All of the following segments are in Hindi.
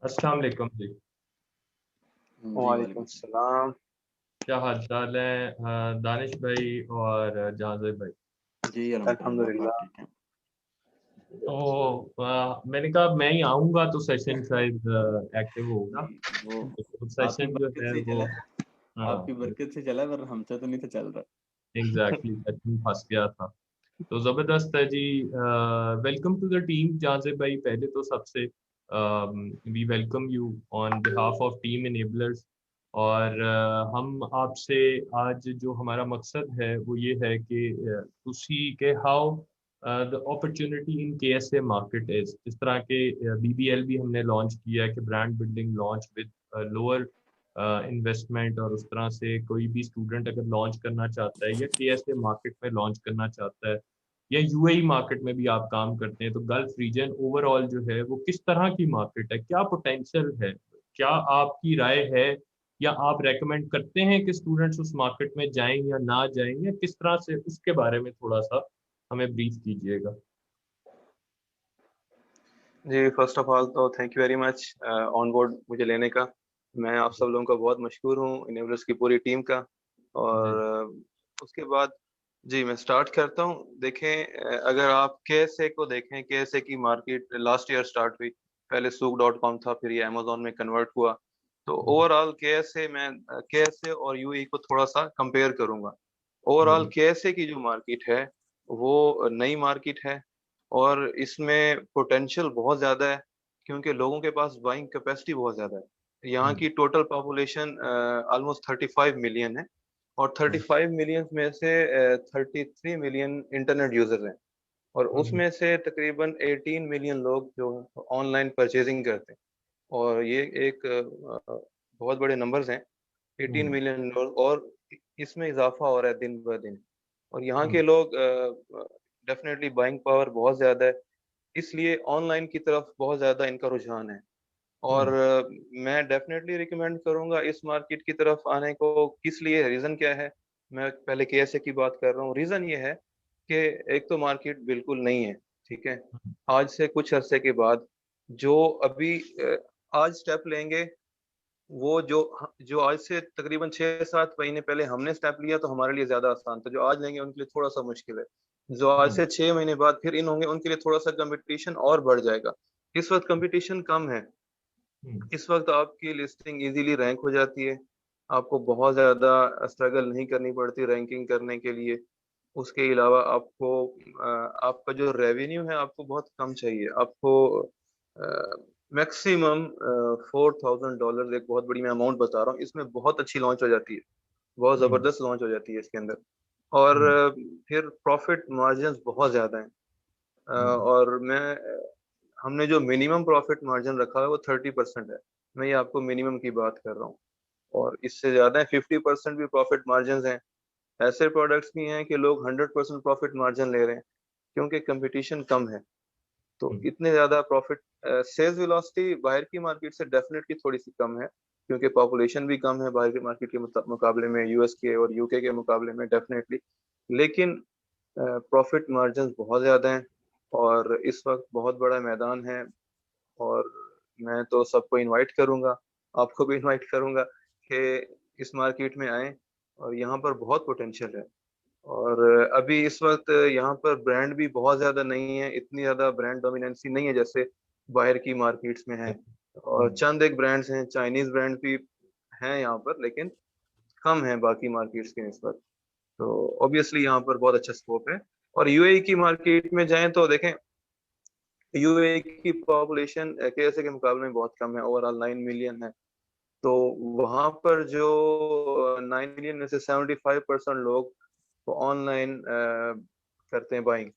अस्सलाम वालेकुम जी। जी वालेकुम वालेकुम सलाम। क्या हाल चाल है दानिश भाई और जाज़िब भाई? जी अल्हम्दुलिल्लाह सब अल्हम्दुलिल्लाह। ठीक है। तो मैंने कहा मैं ही आऊँगा तो सेशन शायद एक्टिव होगा। जी वो तो आपकी सेशन जो बरकत है से वो चला आपकी बरकत से चला पर हमसे तो नहीं था चल रहा। एग्जैक्टली सेशन फंस गया था। तो ज़बरदस्त है जी। Welcome to the team Jazib भाई। पहले तो सबसे we welcome you on behalf of team Enablers. और हम आपसे आज जो हमारा मकसद है वो ये है कि उसी के how the opportunity in KSA market is. इस तरह के BBL भी हमने लॉन्च किया है कि brand building launch with lower investment. और उस तरह से कोई भी स्टूडेंट अगर लॉन्च करना चाहता है या KSA मार्केट में लॉन्च करना चाहता है या UAE मार्केट में भी आप काम करते हैं, तो गल्फ रीजन ओवरऑल जो है वो किस तरह की मार्केट है, क्या पोटेंशियल है, क्या आपकी राय है या आप रेकमेंड करते हैं कि स्टूडेंट्स उस मार्केट में जाएं या ना जाएं, या किस तरह से, उसके बारे में थोड़ा सा हमें ब्रीफ कीजिएगा। जी फर्स्ट ऑफ ऑल तो thank you very much on board मुझे लेने का। मैं आप सब लोगों का बहुत मशहूर हूँ, इनेबलर्स की पूरी टीम का। जी और उसके बाद जी मैं स्टार्ट करता हूँ। देखें अगर आप KSA को देखें, KSA की मार्केट लास्ट ईयर स्टार्ट हुई। पहले Souk.com था, फिर ये अमेजोन में कन्वर्ट हुआ। तो ओवरऑल KSA मैं KSA और UAE को थोड़ा सा कंपेयर करूंगा। ओवरऑल KSA की जो मार्केट है वो नई मार्केट है और इसमें पोटेंशियल बहुत ज़्यादा है क्योंकि लोगों के पास बाइंग कैपेसिटी बहुत ज़्यादा है। यहाँ की टोटल पॉपुलेशन ऑलमोस्ट 35 मिलियन है और 35 मिलियन में से 33 मिलियन इंटरनेट यूजर्स हैं और उसमें से तकरीबन 18 मिलियन लोग जो ऑनलाइन परचेजिंग करते हैं। और ये एक बहुत बड़े नंबर्स हैं, 18 मिलियन लोग, और इसमें इजाफा हो रहा है दिन ब दिन। और यहाँ के लोग डेफिनेटली बाइंग पावर बहुत ज़्यादा है, इसलिए ऑनलाइन की तरफ बहुत ज़्यादा इनका रुझान है। और मैं डेफिनेटली रिकमेंड करूंगा इस मार्केट की तरफ आने को। किस लिए, रीज़न क्या है? मैं पहले KSA की बात कर रहा हूँ। रीज़न ये है कि एक तो मार्केट बिल्कुल नहीं है, ठीक है। आज से कुछ अरसे के बाद जो अभी आज स्टेप लेंगे, वो जो जो आज से तकरीबन 6-7 महीने पहले हमने स्टेप लिया तो हमारे लिए ज्यादा आसान था, जो आज लेंगे उनके लिए थोड़ा सा मुश्किल है। जो आज से 6 महीने बाद फिर इन होंगे उनके लिए थोड़ा सा कंपटीशन और बढ़ जाएगा। इस वक्त कंपटीशन कम है। इस वक्त आपकी लिस्टिंग इजीली रैंक हो जाती है, आपको बहुत ज्यादा स्ट्रगल नहीं करनी पड़ती रैंकिंग करने के लिए। उसके अलावा आपको आपका जो रेवेन्यू है आपको बहुत कम चाहिए। आपको मैक्सिमम $4,000, एक बहुत बड़ी मैं अमाउंट बता रहा हूँ, इसमें बहुत अच्छी लॉन्च हो जाती है, बहुत ज़बरदस्त लॉन्च हो जाती है इसके अंदर। और फिर प्रॉफिट मार्जिन बहुत ज़्यादा हैं। और हमने जो मिनिमम प्रॉफिट मार्जिन रखा है वो 30% है। मैं ये आपको मिनिमम की बात कर रहा हूँ, और इससे ज़्यादा है, 50% भी प्रॉफिट मार्जिन हैं। ऐसे प्रोडक्ट्स भी हैं कि लोग 100% प्रॉफिट मार्जिन ले रहे हैं क्योंकि कंपटीशन कम है। तो इतने ज्यादा प्रॉफिट, सेल्स वेलोसिटी बाहर की मार्केट से डेफिनेटली थोड़ी सी कम है क्योंकि पॉपुलेशन भी कम है बाहर की मार्केट के मुकाबले में, US के और UK के मुकाबले में डेफिनेटली। लेकिन प्रॉफिट मार्जिन बहुत ज्यादा हैं और इस वक्त बहुत बड़ा मैदान है। और मैं तो सबको इनवाइट करूंगा, आपको भी इनवाइट करूंगा कि इस मार्केट में आएं, और यहाँ पर बहुत पोटेंशियल है। और अभी इस वक्त यहाँ पर ब्रांड भी बहुत ज्यादा नहीं है, इतनी ज्यादा ब्रांड डोमिनेंसी नहीं है जैसे बाहर की मार्केट्स में है। और चंद एक ब्रांड्स हैं, चाइनीज ब्रांड भी हैं यहाँ पर, लेकिन कम है बाकी मार्केट्स के निस्बत। तो ऑब्वियसली यहाँ पर बहुत अच्छा स्कोप है। और UAE की मार्केट में जाएं तो देखें, UAE की पॉपुलेशन KSA के मुकाबले में बहुत कम है, ओवरऑल 9 मिलियन है। तो वहाँ पर जो 9 मिलियन में से 75% लोग तो ऑनलाइन करते हैं बाइंग।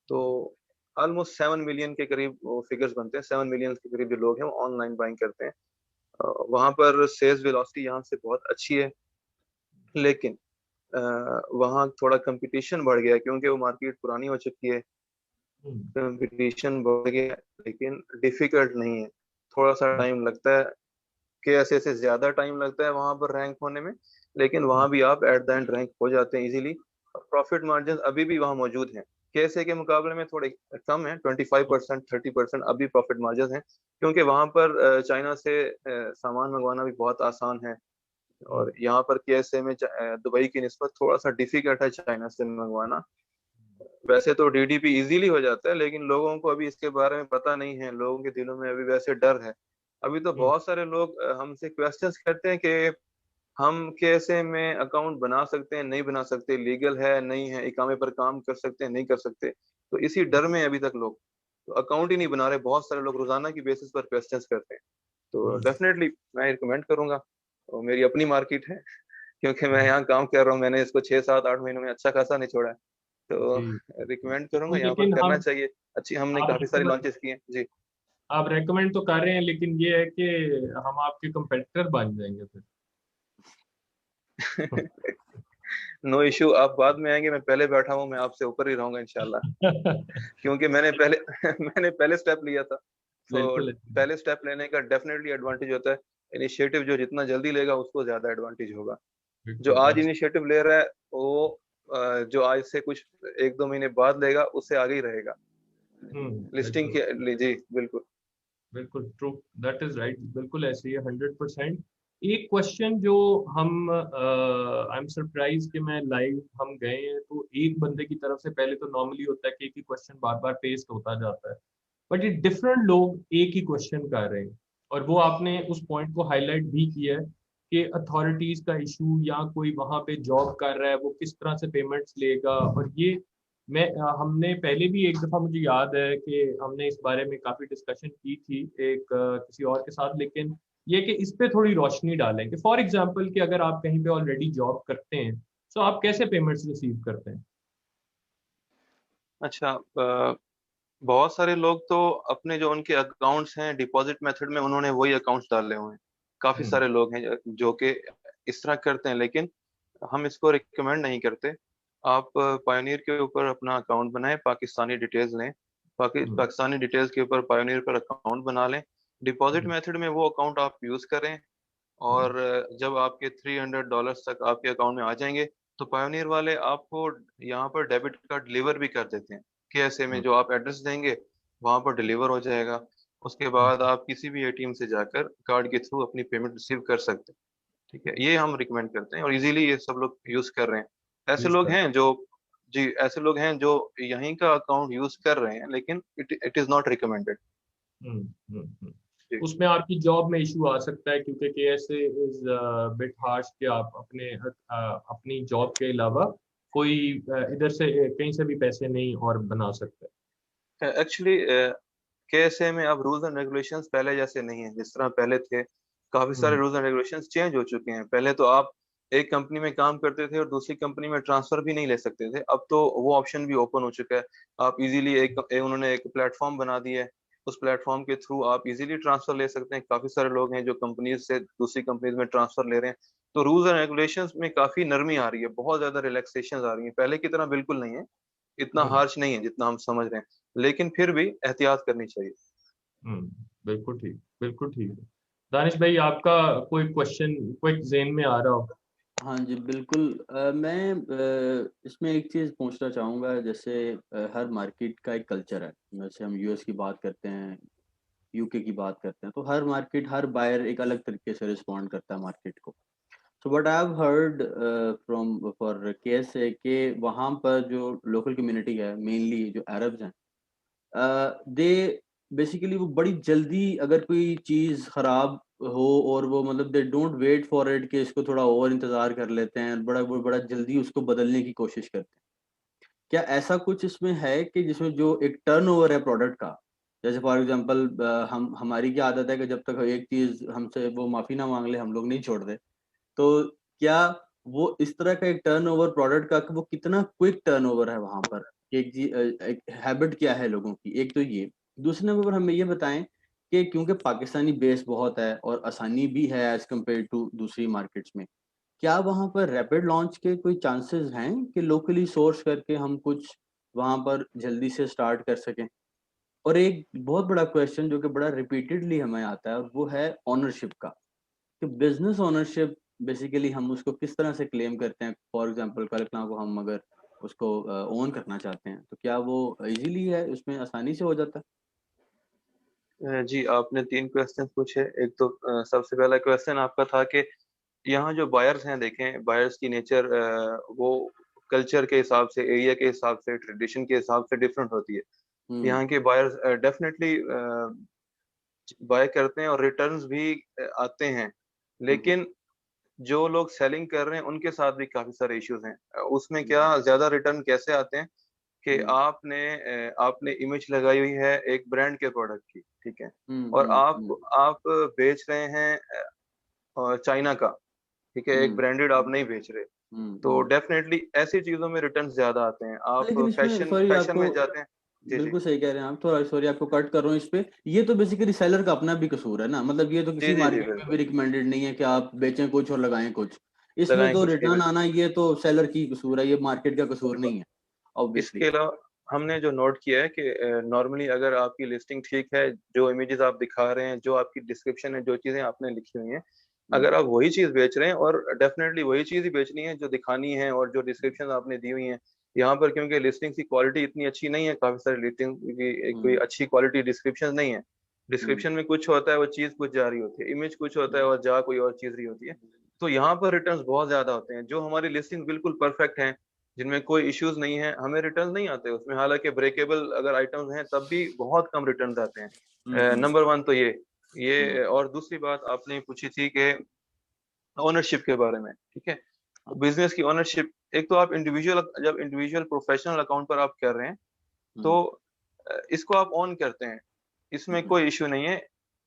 तो ऑलमोस्ट 7 मिलियन के करीब वो फिगर्स बनते हैं, 7 मिलियन के करीब जो लोग हैं वो ऑनलाइन बाइंग करते हैं। वहाँ पर सेल्स वेलोसिटी यहाँ से बहुत अच्छी है, लेकिन वहाँ थोड़ा कंपटीशन बढ़ गया क्योंकि वो मार्केट पुरानी हो चुकी है। कंपटीशन बढ़ गया लेकिन डिफिकल्ट नहीं है, थोड़ा सा टाइम लगता है। KSA से ज्यादा टाइम लगता है वहां पर रैंक होने में, लेकिन वहां भी आप एट द एंड रैंक हो जाते हैं इजीली। प्रॉफिट मार्जिन अभी भी वहां मौजूद हैं, KSA के मुकाबले में थोड़े कम है, 25% 30% अभी प्रॉफिट मार्जिन है, क्योंकि वहां पर चाइना से सामान मंगवाना भी बहुत आसान है, और यहाँ पर KSA में दुबई की निस्बत थोड़ा सा डिफिकल्ट है चाइना से मंगवाना। वैसे तो DDP इजीली हो जाता है, लेकिन लोगों को अभी इसके बारे में पता नहीं है, लोगों के दिलों में अभी वैसे डर है। अभी तो बहुत सारे लोग हमसे क्वेश्चंस करते हैं कि हम KSA में अकाउंट बना सकते हैं नहीं बना सकते, लीगल है नहीं है, इकामे पर काम कर सकते हैं नहीं कर सकते, तो इसी डर में अभी तक लोग तो अकाउंट ही नहीं बना रहे। बहुत सारे लोग रोजाना की बेसिस पर क्वेश्चंस करते हैं, तो डेफिनेटली मैं रिकमेंड करूंगा, और मेरी अपनी मार्केट है, क्योंकि मैं यहाँ काम कर रहा हूँ, मैंने इसको 6 7 8 महीनों में अच्छा खासा नहीं छोड़ा है, तो जी। रिकमेंड तो करूंगा, यहाँ पर लेकिन करना हम चाहिए। अच्छी हमने आप काफी सारी लॉन्चेस की हैं जी। आप रेकमेंड तो कर रहे हैं, लेकिन ये है कि हम आपके कंपेटिटर बन जाएंगे फिर। नो इशू, आप बाद में आएंगे, मैं पहले बैठा हूँ, मैं आपसे ऊपर ही रहूंगा इंशाल्लाह, क्योंकि मैंने पहले मैंने पहले स्टेप लिया था, तो बिल्कुल। पहले स्टेप लेने का डेफिनेटली एडवांटेज होता है। इनिशिएटिव जो जितना जल्दी लेगा उसको ज्यादा एडवांटेज होगा। जो आज बिल्कुल। इनिशिएटिव ले रहा है वो जो आज से कुछ 1 2 महीने बाद लेगा उससे आगे ही रहेगा लिस्टिंग बिल्कुल के। जी बिल्कुल। बिल्कुल ट्रू, दैट इज राइट, बिल्कुल ऐसे ही है 100%। एक क्वेश्चन जो हम आई एम सरप्राइज कि मैं लाइव हम गए हैं तो एक बंदे की तरफ से, पहले तो नॉर्मली होता है कि एक ही क्वेश्चन बार बार पेस्ट होता जाता है, बट ये डिफरेंट लोग एक ही क्वेश्चन कर रहे हैं, और वो आपने उस पॉइंट को हाईलाइट भी किया है कि अथॉरिटीज का इशू, या कोई वहां पे जॉब कर रहा है वो किस तरह से पेमेंट्स लेगा। और ये हमने पहले भी एक दफा, मुझे याद है कि हमने इस बारे में काफी डिस्कशन की थी एक किसी और के साथ, लेकिन ये कि इस पे थोड़ी रोशनी डालें कि फॉर एग्जांपल कि अगर आप कहीं पे ऑलरेडी जॉब करते हैं तो आप कैसे पेमेंट्स रिसीव करते हैं। अच्छा, बहुत सारे लोग तो अपने जो उनके अकाउंट्स हैं डिपॉजिट मेथड में उन्होंने वही अकाउंट्स डाले हुए हैं। काफी हम्म। सारे लोग हैं जो कि इस तरह करते हैं, लेकिन हम इसको रिकमेंड नहीं करते। आप पायोनियर के ऊपर अपना अकाउंट बनाएं, पाकिस्तानी डिटेल्स लें, हम्म। पाकिस्तानी डिटेल्स के ऊपर पायोनियर पर अकाउंट बना लें, डिपॉजिट हम्म। मेथड में वो अकाउंट आप यूज करें, हम्म। और जब आपके $300 तक आपके अकाउंट में आ जाएंगे तो पायोनियर वाले आपको यहाँ पर डेबिट कार्ड डिलीवर भी कर देते हैं। KSA में हम्म। जो आप एड्रेस देंगे वहां पर डिलीवर हो जाएगा। उसके बाद आप किसी भी ATM से जाकर कार्ड के थ्रू अपनी पेमेंट रिसीव कर सकते हैं। ठीक है, ये हम रिकमेंड करते हैं, और इजीली ये सब लोग यूज कर रहे हैं। ऐसे यूज लोग कर। हैं जो जी ऐसे लोग हैं जो यहीं का अकाउंट यूज कर रहे हैं, लेकिन इट इज नॉट रिकमेंडेड। हम्म। हम्म। जी उसमें आपकी जॉब में इशू आ सकता है, क्योंकि केएसए इज बिट हार्श कि आप अपनी जॉब के अलावा कोई इधर से कहीं से भी पैसे नहीं और बना सकते। एक्चुअली KSA में अब रूल्स एंड रेगुलेशंस पहले जैसे नहीं है जिस तरह पहले थे। काफी सारे हम्म। रूल्स एंड रेगुलेशंस चेंज हो चुके हैं। पहले तो आप एक कंपनी में काम करते थे और दूसरी कंपनी में ट्रांसफर भी नहीं ले सकते थे, अब तो वो ऑप्शन भी ओपन हो चुका है। आप इजीली उन्होंने एक प्लेटफॉर्म बना दिया है, उस प्लेटफॉर्म के थ्रू आप इजीली ट्रांसफर ले सकते हैं। काफी सारे लोग हैं जो कंपनीज से दूसरी कंपनीज में ट्रांसफर ले रहे हैं। तो रूल्स एंड रेगुलेशंस में काफी नरमी आ रही है, बहुत ज्यादा रिलैक्सेशन आ रही है, पहले की तरह बिल्कुल नहीं है, इतना हम्म। हार्श नहीं है जितना हम समझ रहे हैं, लेकिन फिर भी एहतियात करनी चाहिए। बिल्कुल ठीक, बिल्कुल ठीक है। दानिश भाई, आपका कोई क्वेश्चन क्विक जेन में आ रहा हो। हाँ जी बिल्कुल। मैं इसमें एक चीज़ पूछना चाहूँगा, जैसे हर मार्केट का एक कल्चर है। जैसे हम यूएस की बात करते हैं, यूके की बात करते हैं, तो हर मार्केट, हर बायर एक अलग तरीके से रिस्पॉन्ड करता है मार्केट को। So what I have heard from for case है कि वहाँ पर जो लोकल कम्युनिटी है, मेनली जो अरब्स हैं, दे बेसिकली वो बड़ी जल्दी अगर कोई चीज़ खराब हो, और वो मतलब they don't wait for it कि इसको थोड़ा और इंतज़ार कर लेते हैं, वो बड़ा जल्दी उसको बदलने की कोशिश करते हैं। क्या ऐसा कुछ इसमें है कि जिसमें जो एक टर्नओवर है प्रोडक्ट का, जैसे फॉर एग्जांपल हम हमारी क्या आदत है कि जब तक एक चीज़ हमसे वो माफ़ी ना मांग ले हम लोग नहीं छोड़ दे। तो क्या वो इस तरह का एक टर्नओवर प्रोडक्ट का, कि वो कितना क्विक टर्नओवर है वहां पर, एक हैबिट क्या है लोगों की, एक तो ये। दूसरे नंबर पर हमें ये बताएं कि क्योंकि पाकिस्तानी बेस बहुत है और आसानी भी है एज कम्पेयर टू दूसरी मार्केट्स में, क्या वहां पर रैपिड लॉन्च के कोई चांसेस हैं कि लोकली सोर्स करके हम कुछ वहां पर जल्दी से स्टार्ट कर सकें। और एक बहुत बड़ा क्वेश्चन जो कि बड़ा रिपीटेडली हमें आता है, और वो है ओनरशिप का, कि बिजनेस ओनरशिप बेसिकली हम उसको किस तरह से क्लेम करते हैं। फॉर एग्जांपल कल्पना को हम अगर उसको ओन करना चाहते हैं, तो क्या वो इजीली है, उसमें आसानी से हो जाता है? जी, आपने 3 क्वेश्चन पूछे। एक तो सबसे पहला क्वेश्चन आपका था कि यहाँ जो बायर्स हैं, देखें बायर्स की नेचर वो कल्चर के हिसाब से, एरिया के हिसाब से, ट्रेडिशन के हिसाब से डिफरेंट होती है। हम्म यहाँ के बायर्स डेफिनेटली बाय करते हैं और रिटर्न्स भी आते हैं, हम्म लेकिन जो लोग सेलिंग कर रहे हैं उनके साथ भी काफी सारे इश्यूज हैं। उसमें हम्म क्या ज्यादा रिटर्न कैसे आते हैं कि हम्म आपने इमेज लगाई हुई है एक ब्रांड के प्रोडक्ट की, ठीक है, हम्म और हम्म आप बेच रहे हैं चाइना का, ठीक है, एक हम्म ब्रांडेड आप नहीं बेच रहे, तो हम्म। डेफिनेटली ऐसी चीजों में रिटर्न ज्यादा आते हैं। आप लेकिन इसमें फैशन सॉरी फैशन आपको, में जाते हैं। जी जी बिल्कुल सही कह रहे हैं आप, थोड़ा सॉरी आपको कट कर रहा हूँ इस पे। ये तो बेसिकली सेलर का अपना भी कसूर है ना, मतलब ये तो जी किसी जी जी मार्केट में भी बिल्कुल। रिकमेंडेड नहीं है कि आप बेचें कुछ और लगाएं कुछ। इसमें लगाएं तो कुछ रिटर्न कीमत। आना ये तो सेलर की कसूर है, ये मार्केट का कसूर बिल्कुल। नहीं है ऑब्वियसली। इसके अलावा हमने जो नोट किया है कि नॉर्मली अगर आपकी लिस्टिंग ठीक है, जो इमेजेस आप दिखा रहे हैं, जो आपकी डिस्क्रिप्शन है, जो चीजें आपने लिखी हुई हैं, अगर आप वही चीज बेच रहे हैं, और डेफिनेटली वही चीज ही बेचनी है जो दिखानी है और जो डिस्क्रिप्शन आपने दी हुई है यहाँ पर, क्योंकि लिस्टिंग की क्वालिटी इतनी अच्छी नहीं है, काफी सारी लिस्टिंग की कोई अच्छी क्वालिटी डिस्क्रिप्शन नहीं है। डिस्क्रिप्शन में कुछ होता है, वो चीज कुछ जा रही होती है, इमेज कुछ होता है और जा कोई और चीज रही होती है। तो यहाँ पर रिटर्न्स बहुत ज्यादा होते हैं। जो हमारी लिस्टिंग बिल्कुल परफेक्ट है, जिनमें कोई इश्यूज नहीं है, हमें रिटर्न नहीं आते उसमें, हालांकि ब्रेकेबल अगर आइटम्स हैं तब भी बहुत कम रिटर्न आते हैं। नंबर वन तो ये और दूसरी बात आपने पूछी थी कि ओनरशिप के बारे में, ठीक है। बिजनेस की ओनरशिप, एक तो आप इंडिविजुअल, जब इंडिविजुअल प्रोफेशनल अकाउंट पर आप कर रहे हैं तो इसको आप ऑन करते हैं, इसमें कोई इश्यू नहीं है,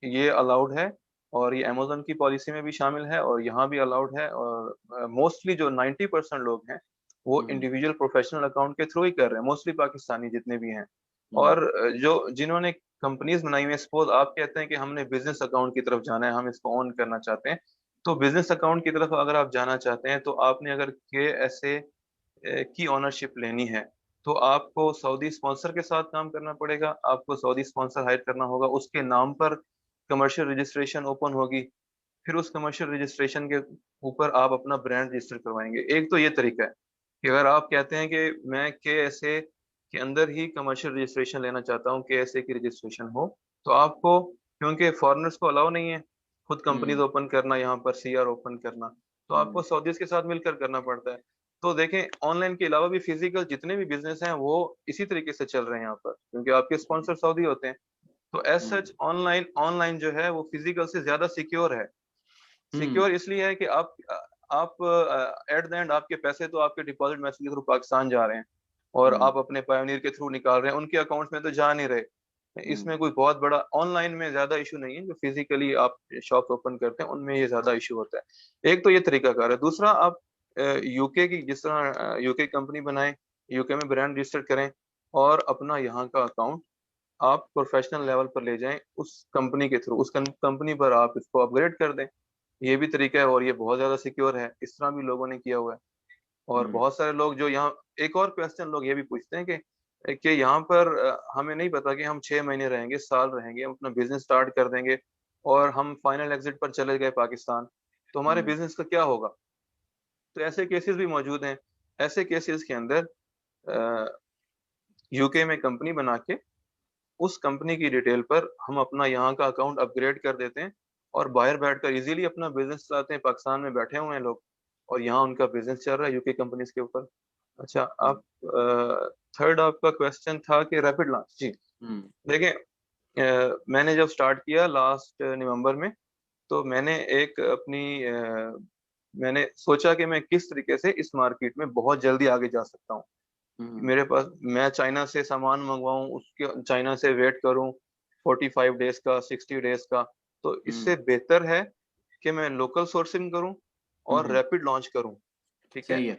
ये अलाउड है, और ये अमेजोन की पॉलिसी में भी शामिल है और यहाँ भी अलाउड है। और मोस्टली जो 90% लोग हैं वो इंडिविजुअल प्रोफेशनल अकाउंट के थ्रू ही कर रहे हैं, मोस्टली पाकिस्तानी जितने भी हैं। और जो जिन्होंने कंपनीज बनाई हुई है, सपोज आप कहते हैं कि हमने बिजनेस अकाउंट की तरफ जाना है, हम इसको ऑन करना चाहते हैं, तो बिजनेस अकाउंट की तरफ अगर आप जाना चाहते हैं तो आपने अगर के ऐसे की ओनरशिप लेनी है तो आपको सऊदी स्पॉन्सर के साथ काम करना पड़ेगा, आपको सऊदी स्पॉन्सर हायर करना होगा, उसके नाम पर कमर्शियल रजिस्ट्रेशन ओपन होगी, फिर उस कमर्शियल रजिस्ट्रेशन के ऊपर आप अपना ब्रांड रजिस्टर करवाएंगे। एक तो ये तरीका है कि अगर आप कहते हैं कि मैं के एस ए के अंदर ही कमर्शियल रजिस्ट्रेशन लेना चाहता हूँ, के एस ए की रजिस्ट्रेशन हो, तो आपको, क्योंकि फॉरेनर्स को अलाउ नहीं है खुद कंपनीज ओपन करना, यहाँ पर सीआर ओपन करना, तो आपको सऊदीज के साथ मिलकर करना पड़ता है। तो देखें, ऑनलाइन के अलावा भी फिजिकल जितने भी बिजनेस हैं वो इसी तरीके से चल रहे हैं यहाँ पर, क्योंकि आपके स्पॉन्सर सऊदी होते हैं। तो एज सच ऑनलाइन ऑनलाइन जो है वो फिजिकल से ज्यादा सिक्योर है। सिक्योर इसलिए है कि आप एट द एंड आपके पैसे तो आपके डिपॉजिट मैसेज के थ्रू पाकिस्तान जा रहे हैं, और आप अपने पायोनियर के थ्रू निकाल रहे हैं, उनके अकाउंट्स में तो जा नहीं रहे। इसमें कोई बहुत बड़ा ऑनलाइन में ज्यादा इशू नहीं है, जो फिजिकली आप शॉप ओपन करते हैं उनमें ये ज्यादा इशू होता है। एक तो ये तरीकाकार है। दूसरा, आप यूके की, जिस तरह यूके कंपनी बनाएं, यूके में ब्रांड रजिस्टर करें और अपना यहाँ का अकाउंट आप प्रोफेशनल लेवल पर ले जाएं, उस कंपनी के थ्रू, उस कंपनी पर आप इसको अपग्रेड कर दें। ये भी तरीका है और ये बहुत ज्यादा सिक्योर है, इस तरह भी लोगों ने किया हुआ है। और बहुत सारे लोग जो यहाँ, एक और क्वेश्चन लोग ये भी पूछते हैं कि यहाँ पर हमें नहीं पता कि हम 6 महीने रहेंगे, साल रहेंगे, हम अपना बिजनेस स्टार्ट कर देंगे और हम फाइनल एग्जिट पर चले गए पाकिस्तान, तो हमारे बिजनेस का क्या होगा। तो ऐसे केसेस भी मौजूद हैं। ऐसे केसेस के अंदर यूके में कंपनी बना के उस कंपनी की डिटेल पर हम अपना यहाँ का अकाउंट अपग्रेड कर देते हैं और बाहर बैठकर इजीली अपना बिजनेस चलाते हैं। पाकिस्तान में बैठे हुए हैं लोग और यहाँ उनका बिजनेस चल रहा है यूके कंपनीज के ऊपर। अच्छा, आप थर्ड आपका क्वेश्चन था कि रैपिड लॉन्च। जी, देखिए, मैंने जब स्टार्ट किया लास्ट नवंबर में, तो मैंने एक अपनी मैंने सोचा कि मैं किस तरीके से इस मार्केट में बहुत जल्दी आगे जा सकता हूँ। मेरे पास, मैं चाइना से सामान मंगवाऊं, उसके चाइना से वेट करूं 45 डेज का, 60 डेज का, तो इससे बेहतर है कि मैं लोकल सोर्सिंग करूं और रैपिड लॉन्च करूं। ठीक है, सही है।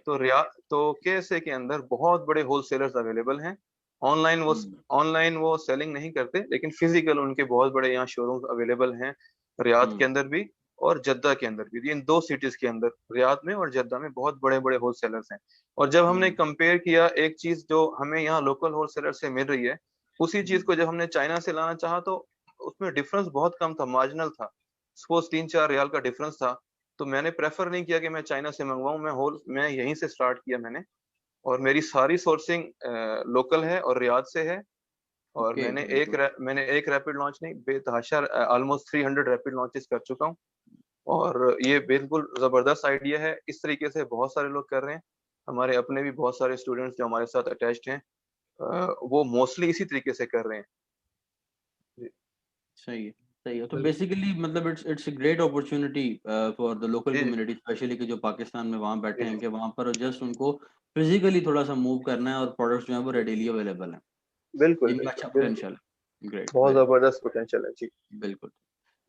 तो केएसए के अंदर बहुत बड़े होलसेलर्स अवेलेबल हैं। ऑनलाइन वो ऑनलाइन वो सेलिंग नहीं करते, लेकिन फिजिकल उनके बहुत बड़े यहाँ शोरूम्स अवेलेबल हैं, रियाद के अंदर भी और जद्दा के अंदर भी। इन दो सिटीज के अंदर, रियाद में और जद्दा में, बहुत बड़े बड़े होलसेलर्स हैं। और जब हमने कंपेयर किया, एक चीज जो हमें यहाँ लोकल होलसेलर से मिल रही है, उसी चीज को जब हमने चाइना से लाना चाहा तो उसमें डिफरेंस बहुत कम था, मार्जिनल था, सपोज 3-4 रियाल का डिफरेंस था। तो मैंने प्रेफर नहीं किया कि मैं चाइना से मंगवाऊं, मैं यहीं से स्टार्ट किया मैंने। और मेरी सारी सोर्सिंग लोकल है और रियाद से है। और ओके, मैंने वेरी गुड। मैंने एक रैपिड लॉन्च नहीं, बेतहाशा ऑलमोस्ट 300 रैपिड लॉन्चेस कर चुका हूँ। और ये बिल्कुल जबरदस्त आइडिया है, इस तरीके से बहुत सारे लोग कर रहे हैं। हमारे अपने भी बहुत सारे स्टूडेंट्स जो हमारे साथ अटैच्ड हैं, वो मोस्टली इसी तरीके से कर रहे हैं जी। सही है, सही है। तो बिल्कुल बेसिकली मतलब it's a great opportunity for the local जी जी कम्युनिटी, स्पेशली कि जो पाकिस्तान में वहाँ बैठे जी हैं, जी कि वहाँ पर जस्ट उनको फिजिकली थोड़ा सा मूव करना है और प्रोडक्ट्स जो है वो रेडीली अवेलेबल हैं, बिल्कुल जिनमें बिल्कुल अच्छा बिल्कुल, पोटेंशियल है। ग्रेट, बहुत वेरी जबरदस्त पोटेंशियल है जी। बिल्कुल।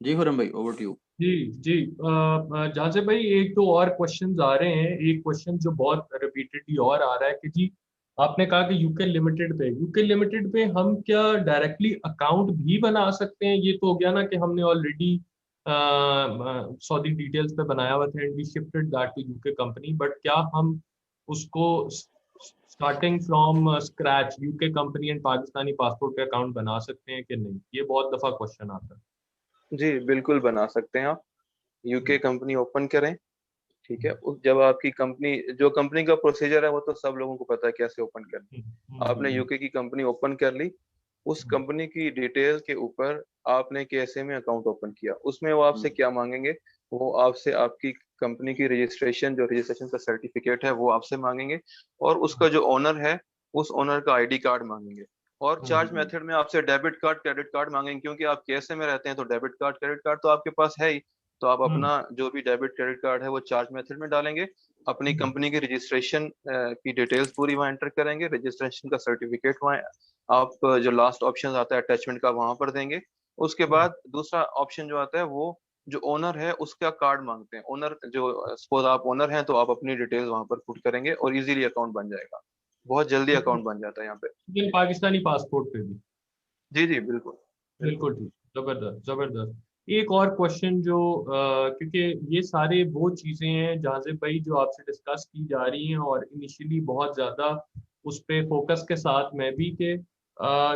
जी खुरम भाई, ओवर टू यू। जी जी। जहाँ से भाई एक दो और क्वेश्चंस आ रहे हैं। एक क्वेश्चन जो बहुत रिपीटेडली और आ रहा है कि जी आपने कहा कि यूके लिमिटेड पे हम क्या डायरेक्टली अकाउंट भी बना सकते हैं? ये तो हो गया ना कि हमने ऑलरेडी सऊदी डिटेल्स पे बनाया हुआ था and we shifted that to UK company, but क्या हम उसको starting from scratch UK company and Pakistani passport पे अकाउंट बना सकते हैं कि नहीं? ये बहुत दफा क्वेश्चन आता है। जी बिल्कुल बना सकते हैं आप। यूके हम्म, कंपनी ओपन करें, ठीक है। हम्म, जब आपकी कंपनी, जो कंपनी का प्रोसीजर है वो तो सब लोगों को पता है कैसे ओपन करनी हम्म, है। आपने यूके की कंपनी ओपन कर ली, उस हम्म, कंपनी की डिटेल के ऊपर आपने कैसे में अकाउंट ओपन किया, उसमें वो आपसे क्या मांगेंगे। वो आपसे आपकी कंपनी की रजिस्ट्रेशन, जो रजिस्ट्रेशन का सर्टिफिकेट है वो आपसे मांगेंगे। और उसका जो ओनर है, उस ओनर का आईडी कार्ड मांगेंगे। और चार्ज हम्म, मेथड में आपसे डेबिट कार्ड क्रेडिट कार्ड मांगेंगे, क्योंकि आप कैसे में रहते हैं तो डेबिट कार्ड क्रेडिट कार्ड तो आपके पास है ही। तो आप हम्म, अपना जो भी डेबिट क्रेडिट कार्ड है वो चार्ज मेथड में डालेंगे। अपनी हम्म, कंपनी की रजिस्ट्रेशन की डिटेल्स पूरी वहाँ एंटर करेंगे, रजिस्ट्रेशन का सर्टिफिकेट वहाँ आप जो लास्ट ऑप्शन आता है अटैचमेंट का वहां पर देंगे। उसके हम्म, बाद दूसरा ऑप्शन जो आता है वो जो ओनर है उसका कार्ड मांगते हैं। ओनर जो सपोज आप ओनर हैं तो आप अपनी डिटेल्स वहां पर पुट करेंगे और इजीली अकाउंट बन जाएगा। बहुत जल्दी अकाउंट बन जाता है यहाँ पे। लेकिन पाकिस्तानी पासपोर्ट पे भी जी जी बिल्कुल बिल्कुल। बिल्कुल ठीक। जबरदस्त जबरदस्त। एक और क्वेश्चन जो क्योंकि ये सारे वो चीजें हैं जहाँ से भाई जो आपसे डिस्कस की जा रही हैं और इनिशियली बहुत ज्यादा उस पे फोकस के साथ मैं भी के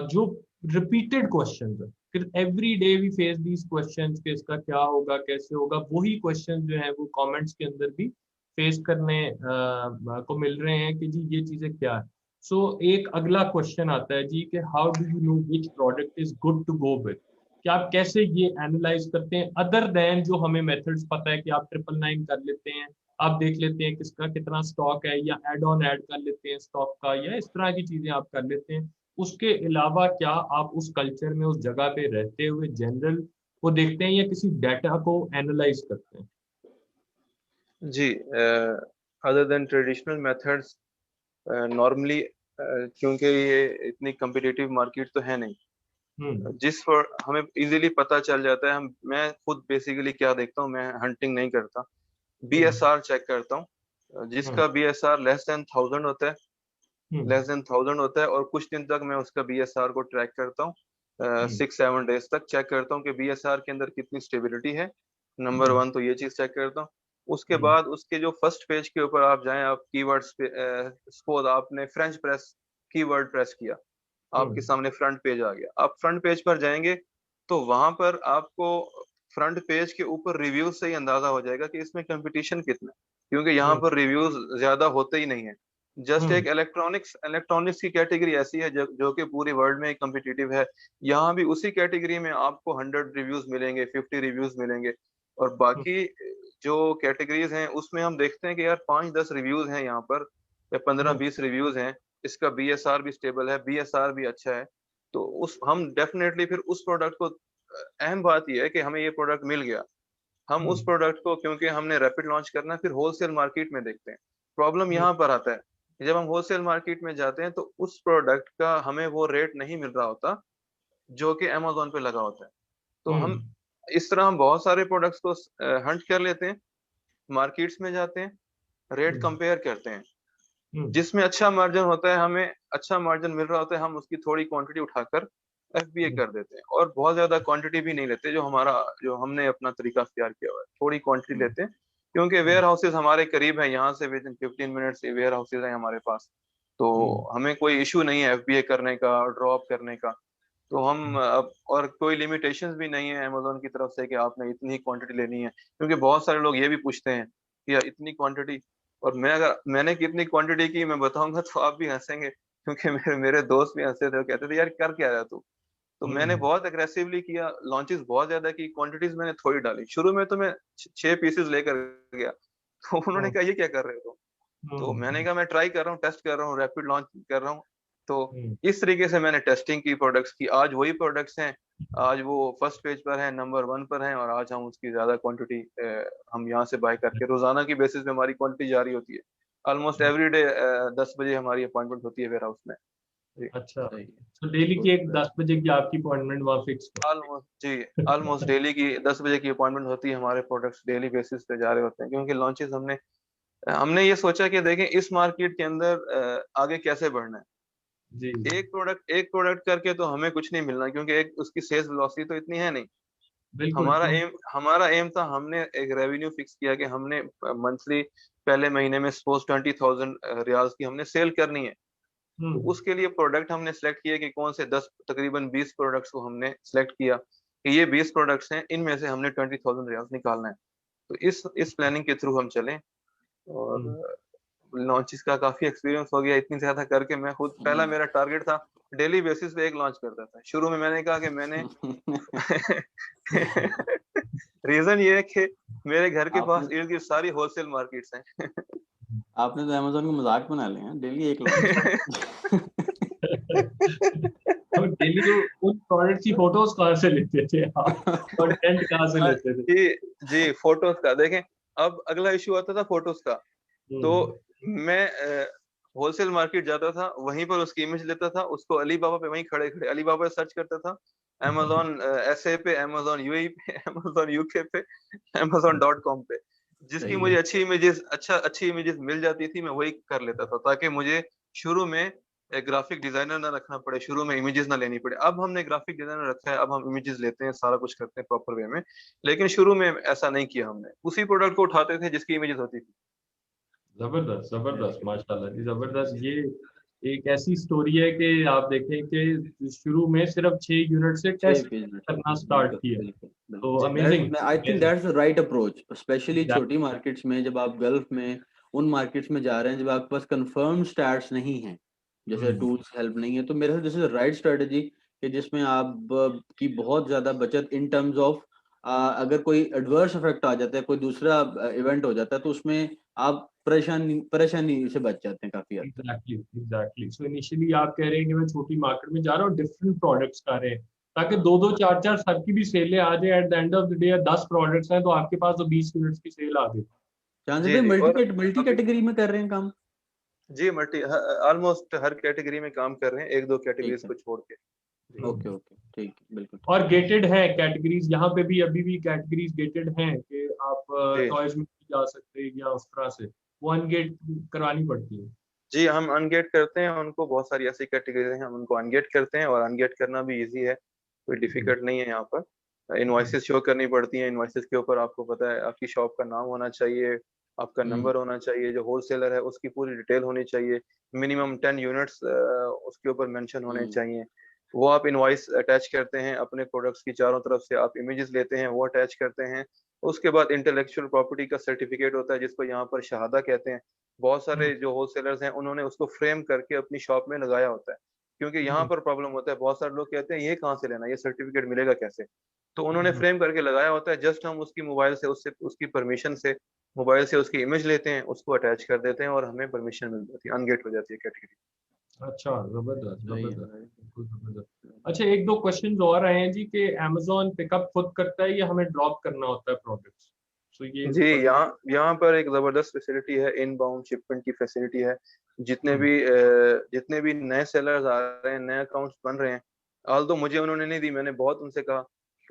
जो रिपीटेड क्वेश्चंस है, फिर every day we face these questions कि इसका क्या होगा कैसे होगा, वही क्वेश्चन जो है वो कमेंट्स के अंदर भी फेस करने को मिल रहे हैं कि जी ये चीजें क्या है। सो एक अगला क्वेश्चन आता है जी कि how do you know which product is good to go with? कि आप कैसे ये एनालाइज करते हैं अदर देन जो हमें मेथड्स पता है कि आप 999 कर लेते हैं, आप देख लेते हैं किसका कितना स्टॉक है, या एड ऑन ऐड कर लेते हैं स्टॉक का, या इस तरह की चीजें आप कर लेते हैं। उसके अलावा क्या आप उस कल्चर में उस जगह पे रहते हुए जनरल को देखते हैं या किसी डाटा को एनालाइज करते हैं? जी, other than traditional methods, normally क्योंकि ये इतनी कम्पिटिटिव मार्केट तो है नहीं, हम्म, जिस पर हमें इजीली पता चल जाता है। हम मैं खुद बेसिकली क्या देखता हूँ, मैं हंटिंग नहीं करता, हम्म, बीएसआर चेक करता हूँ। हम्म, जिसका बीएसआर लेस देन 1000 होता है, हम्म, लेस देन 1000 होता है, और कुछ दिन तक मैं उसका बीएसआर को ट्रैक करता हूँ। हम्म, 6-7 डेज तक चेक करता हूँ कि बीएसआर के अंदर कितनी स्टेबिलिटी है। नंबर हम्म, वन तो ये चीज चेक करता हूँ। उसके हम्म, बाद उसके जो फर्स्ट पेज के ऊपर आप जाएं, आप कीवर्ड्स पे, सपोज आपने फ्रेंच प्रेस कीवर्ड प्रेस किया, आपके हम्म, सामने फ्रंट पेज आ गया। आप फ्रंट पेज पर जाएंगे तो वहां पर आपको फ्रंट पेज के ऊपर रिव्यूज से ही अंदाजा हो जाएगा कि इसमें कंपटीशन कितना है, क्योंकि यहाँ हम्म, पर रिव्यूज ज्यादा होते ही नहीं है। जस्ट हम्म, एक इलेक्ट्रॉनिक्स की कैटेगरी ऐसी है जो कि पूरी वर्ल्ड में कम्पिटिटिव है। यहाँ भी उसी कैटेगरी में आपको 100 रिव्यूज मिलेंगे, 50 रिव्यूज मिलेंगे। और हम्म, बाकी जो कैटेगरीज हैं उसमें हम देखते हैं कि यार 5-10 रिव्यूज हैं यहाँ पर, या पंद्रह हम्म, बीस रिव्यूज हैं। इसका बीएसआर भी स्टेबल है, बीएसआर भी अच्छा है। तो उस हम डेफिनेटली फिर उस प्रोडक्ट को, अहम बात यह है कि हमें ये प्रोडक्ट मिल गया, हम उस हम्म, प्रोडक्ट को, क्योंकि हमने रैपिड लॉन्च करना है, फिर होलसेल मार्केट में देखते हैं। प्रॉब्लम हम्म, यहाँ पर आता है कि जब हम होलसेल मार्केट में जाते हैं तो उस प्रोडक्ट का हमें वो रेट नहीं मिल रहा होता जो कि अमेजोन पे लगा होता है। तो हम हम्म, इस तरह हम बहुत सारे प्रोडक्ट्स को हंट कर लेते हैं, मार्केट्स में जाते हैं, रेट हम्म, कंपेयर करते हैं। हम्म, जिसमें अच्छा मार्जिन होता है, हमें अच्छा मार्जिन मिल रहा होता है, हम उसकी थोड़ी क्वांटिटी उठाकर एफबीए हम्म, कर देते हैं। और बहुत ज्यादा क्वांटिटी भी नहीं लेते, जो हमने अपना तरीका अख्तियार किया हुआ है, थोड़ी क्वांटिटी हम्म, लेते हैं। क्योंकि हम्म, वेयर हाउसेज हमारे करीब है, यहाँ से within 15 minutes warehouses हैं हमारे पास। तो हम्म, हमें कोई इशू नहीं है एफबीए करने का, ड्रॉप करने का। तो हम अब, और कोई लिमिटेशंस भी नहीं है अमेजोन की तरफ से कि आपने इतनी क्वांटिटी लेनी है, क्योंकि बहुत सारे लोग ये भी पूछते हैं कि यार इतनी क्वांटिटी, और मैंने कितनी क्वांटिटी की मैं बताऊंगा तो आप भी हंसेंगे, क्योंकि मेरे दोस्त भी हंसे थे, वो कहते थे यार कर क्या रहा तू। तो मैंने बहुत अग्रेसिवली किया, लॉन्चेस बहुत ज्यादा की, क्वांटिटीज मैंने थोड़ी डाली। शुरू में तो मैं 6 पीसेस लेकर गया, तो उन्होंने कहा ये क्या कर रहे हो। तो मैंने कहा मैं ट्राई कर रहा हूँ, टेस्ट कर रहा हूँ, रैपिड लॉन्च कर रहा हूँ। तो इस तरीके से मैंने टेस्टिंग की प्रोडक्ट्स की। आज वही प्रोडक्ट्स हैं, आज वो फर्स्ट पेज पर है, नंबर 1 पर है, और आज हम उसकी ज्यादा क्वांटिटी हम यहाँ से बाय करके रोजाना की बेसिस पे हमारी क्वांटिटी जारी होती है। ऑलमोस्ट एवरी डे 10 बजे हमारी अपॉइंटमेंट होती है वेयर हाउस में। अच्छा, तो डेली की एक 10 बजे की आपकी अपॉइंटमेंट वहाँ फिक्स है? ऑलमोस्ट डेली की 10 बजे की अपॉइंटमेंट होती है। हमारे प्रोडक्ट्स डेली बेसिस पे जा रहे होते हैं, क्योंकि लॉन्चेस हमने ये सोचा कि देखें इस मार्केट के अंदर आगे कैसे बढ़ना है। जी। एक प्रोडक्ट करके तो हमें कुछ नहीं मिलना, क्योंकि एक उसकी सेल्स वेलोसिटी तो इतनी है नहीं। बिल्कुल। हमारा एम था, हमने एक रेवेन्यू फिक्स किया कि हमने मंथली पहले महीने में सपोज 20,000 रियाल्स की हमने सेल करनी है। तो उसके लिए प्रोडक्ट हमने सेलेक्ट किया कि कौन से 10 तकरीबन 20 प्रोडक्ट्स को हमने सेलेक्ट किया कि ये 20 प्रोडक्ट्स हैं, इनमें से हमने 20,000 रियाल्स निकालना है। तो इस प्लानिंग के थ्रू हम चले, और लॉन्चेस का काफी एक्सपीरियंस हो गया। इतनी ज्यादा करके मैं खुद, पहला मेरा टारगेट था डेली बेसिस पे एक लॉन्च करता था। शुरू में मैंने कहा कि मैंने रीजन ये है कि मेरे घर के पास इर्द गिर्द सारी होलसेल मार्केट्स हैं। आपने तो अमेज़न को मजाक बना लिया है, डेली एक लॉन्च। तो डेली उन प्रोडक्ट्स की फोटोज कहाँ से लेते थे आप, कंटेंट कहाँ से लेते थे? जी फोटोज का देखें। अब अगला इशू आता था फोटोज का। तो मैं होलसेल मार्केट जाता था, वहीं पर उसकी इमेज लेता था, उसको अलीबाबा पे वहीं खड़े खड़े अलीबाबा सर्च करता था, अमेज़न एसए पे, अमेज़न यूएई पे, अमेज़न यूके पे, amazon.com पे। जिसकी मुझे अच्छी इमेजेस मिल जाती थी, मैं वही कर लेता था, ताकि मुझे शुरू में एक ग्राफिक डिजाइनर ना रखना पड़े, शुरू में इमेजेस ना लेनी पड़े। अब हमने ग्राफिक डिजाइनर रखा है, अब हम इमेजेस लेते हैं, सारा कुछ करते हैं प्रॉपर वे में। लेकिन शुरू में ऐसा नहीं किया हमने, उसी प्रोडक्ट को उठाते थे जिसकी इमेजेस होती थी। जबरदस्त माशाल्लाह जी, जबरदस्त। ये एक ऐसी स्टोरी है कि आप देखें कि शुरू में सिर्फ 6 यूनिट से टेस्ट करना स्टार्ट किया, तो amazing. I think that's the right approach, specially छोटी मार्केट्स में। जब आप गल्फ में उन मार्केट्स में जा रहे हैं जब आपके पास कंफर्म स्टैट्स नहीं है, जैसे टूल्स हेल्प नहीं है, तो मेरे ख्याल दिस इज राइट स्ट्रेटजी कि जिसमें आप की बहुत ज्यादा बचत इन टर्म्स ऑफ अगर कोई एडवर्स इफेक्ट आ जाता है, कोई दूसरा इवेंट हो जाता है, तो उसमें आप परेशानी से बच जाते हैं काफी हद तक। एग्जैक्टली। सो इनिशियली आप कह रहे हैं कि मैं छोटी मार्केट में जा रहा हूँ, डिफरेंट प्रोडक्ट्स का रहे हैं, ताकि 2-2 4-4 सर की भी सेलें आ जाए। At the end of the day 10 products हैं तो आपके पास तो 20 यूनिट्स की सेल आ गई। मल्टी कैटेगरी में कर रहे हैं काम? जी, ऑलमोस्ट हर कैटेगरी में काम कर रहे हैं, 1-2 कैटेगरीज को छोड़ के। ओके ठीक, बिल्कुल। और गेटेड है कैटेगरीज, यहाँ पे भी अभी भी कैटेगरीज गेटेड हैं कि आप टॉयज में जा सकते हैं या उस तरह से, वो अनगेट करवानी पड़ती है? जी, हम अनगेट करते हैं उनको। बहुत सारी ऐसी कैटेगरीज हैं, हम उनको अनगेट करते हैं, और अनगेट करना भी इजी है, कोई डिफिकल्ट नहीं है। यहाँ पर इनवॉइसेस शो करनी पड़ती हैं। इनवॉइसेस के ऊपर आपको पता है आपकी शॉप का नाम होना चाहिए, आपका नंबर होना चाहिए, जो होलसेलर है उसकी पूरी डिटेल होनी चाहिए, मिनिमम 10 यूनिट्स उसके ऊपर मेंशन होने चाहिए। वो आप इनवॉइस अटैच करते हैं, अपने प्रोडक्ट्स की चारों तरफ से आप इमेजेस लेते हैं, वो अटैच करते हैं। उसके बाद इंटेलेक्चुअल प्रॉपर्टी का सर्टिफिकेट होता है, जिसको यहाँ पर शहादा कहते हैं। बहुत सारे जो होलसेलर्स हैं उन्होंने उसको फ्रेम करके अपनी शॉप में लगाया होता है, क्योंकि यहाँ पर प्रॉब्लम होता है, बहुत सारे लोग कहते हैं ये कहाँ से लेना, ये सर्टिफिकेट मिलेगा कैसे। तो उन्होंने फ्रेम करके लगाया होता है। जस्ट हम उसकी मोबाइल से, उसकी परमिशन से मोबाइल से उसकी इमेज लेते हैं, उसको अटैच कर देते हैं, और हमें परमिशन मिल जाती है, अनगेट हो जाती है कैटेगरी। अच्छा, जबरदस्त। अच्छा, 1-2 क्वेश्चन और आए हैं जी कि अमेज़न पिकअप खुद करता है या हमें ड्रॉप करना होता है प्रोडक्ट्स? तो ये जी, यहाँ पर एक जबरदस्त फैसिलिटी है, इनबाउंड शिपमेंट की फैसिलिटी है। जितने भी नए सेलर्स आ रहे हैं, नए अकाउंट्स बन रहे हैं, ऑल्दो मुझे उन्होंने नहीं दी, मैंने बहुत उनसे कहा,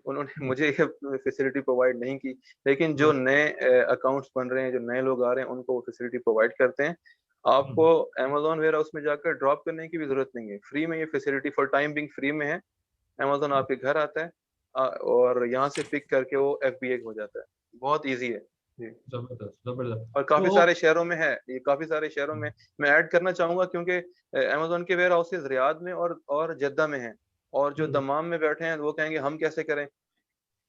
उन्होंने मुझे ये फैसिलिटी प्रोवाइड नहीं की। लेकिन जो नए अकाउंट्स बन रहे हैं, जो नए लोग आ रहे हैं, उनको वो फैसिलिटी प्रोवाइड करते हैं। आपको अमेज़न वेयर हाउस में जाकर ड्रॉप करने की भी जरूरत नहीं है, फ्री में ये facility for time being free में है। अमेज़न आपके घर आता है और यहाँ से पिक करके वो FBA हो जाता है। बहुत इजी है जी। जबरदस्त। और काफी सारे शहरों में है ये, काफी सारे शहरों में मैं ऐड करना चाहूंगा, क्योंकि अमेज़न के वेयर हाउसेज रियाद में और जद्दा में हैं, और जो दमाम में बैठे हैं वो कहेंगे हम कैसे करें।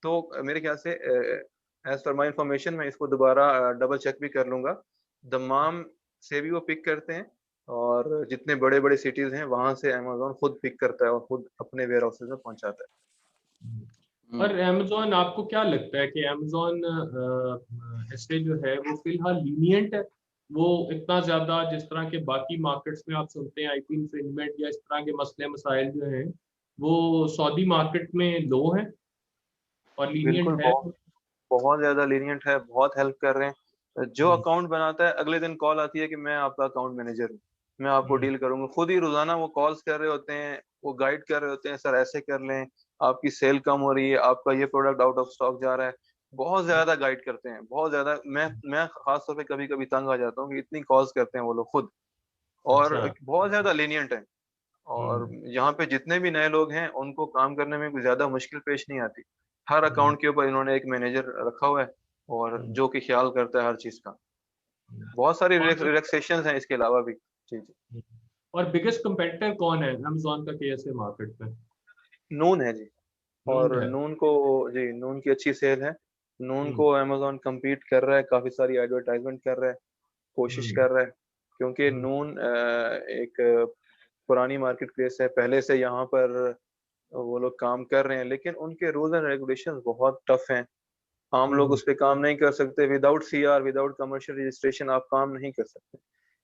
तो मेरे ख्याल से एज पर माई इंफॉर्मेशन, मैं इसको दोबारा डबल चेक भी कर लूंगा, दमाम से भी वो पिक करते हैं, और जितने बड़े बड़े सिटीज हैं वहां से अमेजोन खुद पिक करता है और खुद अपने वेयर हाउसेज में पहुंचाता हम्म। और अमेजोन, आपको क्या लगता है कि अमेजोन ऐसे जो है वो फिलहाल लीनियंट है? वो इतना ज्यादा जिस तरह के बाकी मार्केट्स में आप सुनते हैं आईपी इन्फ्रिंजमेंट या इस तरह के मसले मसाइल जो हैं, वो सऊदी मार्केट में लो हैं और है। बिल्कुल, लीनियंट है? बहुत बहुत ज्यादा लीनियंट है, बहुत हेल्प कर रहे हैं। जो हम्म, अकाउंट बनाता है अगले दिन कॉल आती है कि मैं आपका अकाउंट मैनेजर हूँ, मैं आपको हम्म, डील करूंगा। खुद ही रोजाना वो कॉल्स कर रहे होते हैं, वो गाइड कर रहे होते हैं, सर ऐसे कर लें, आपकी सेल कम हो रही है, आपका ये प्रोडक्ट आउट ऑफ स्टॉक जा रहा है। बहुत ज्यादा गाइड करते हैं, बहुत ज्यादा। मैं खास तौर पे कभी कभी तंग आ जाता हूँ कि इतनी कॉल्स करते हैं वो लोग खुद, और अच्छा। बहुत ज्यादा लीनियंट है। और हम्म, यहाँ पे जितने भी नए लोग हैं उनको काम करने में कोई ज्यादा मुश्किल पेश नहीं आती। हर हम्म, अकाउंट के ऊपर इन्होंने एक मैनेजर रखा हुआ है, और हम्म, जो कि ख्याल करता है हर चीज का। हम्म। बहुत सारी और रिलैक्सेशन हैं इसके अलावा भी। जी जी। और बिगेस्ट कंपेटिटर कौन है अमेजोन का केएसए मार्केट में? नून है जी। नून और है। नून को, जी, नून की अच्छी सेल है। नून हम्म, को अमेजोन compete कर रहा है, काफी सारी एडवर्टाइजमेंट कर रहा है, कोशिश हम्म, कर रहा है। क्योंकि हम्म, नून एक पुरानी मार्केट प्लेस है, पहले से यहाँ पर वो लोग काम कर रहे हैं, लेकिन उनके रूल्स एंड रेगुलेशंस बहुत टफ हैं। आम लोग हम्म, उस पर काम नहीं कर सकते, without CR, without commercial registration आप काम नहीं कर सकते।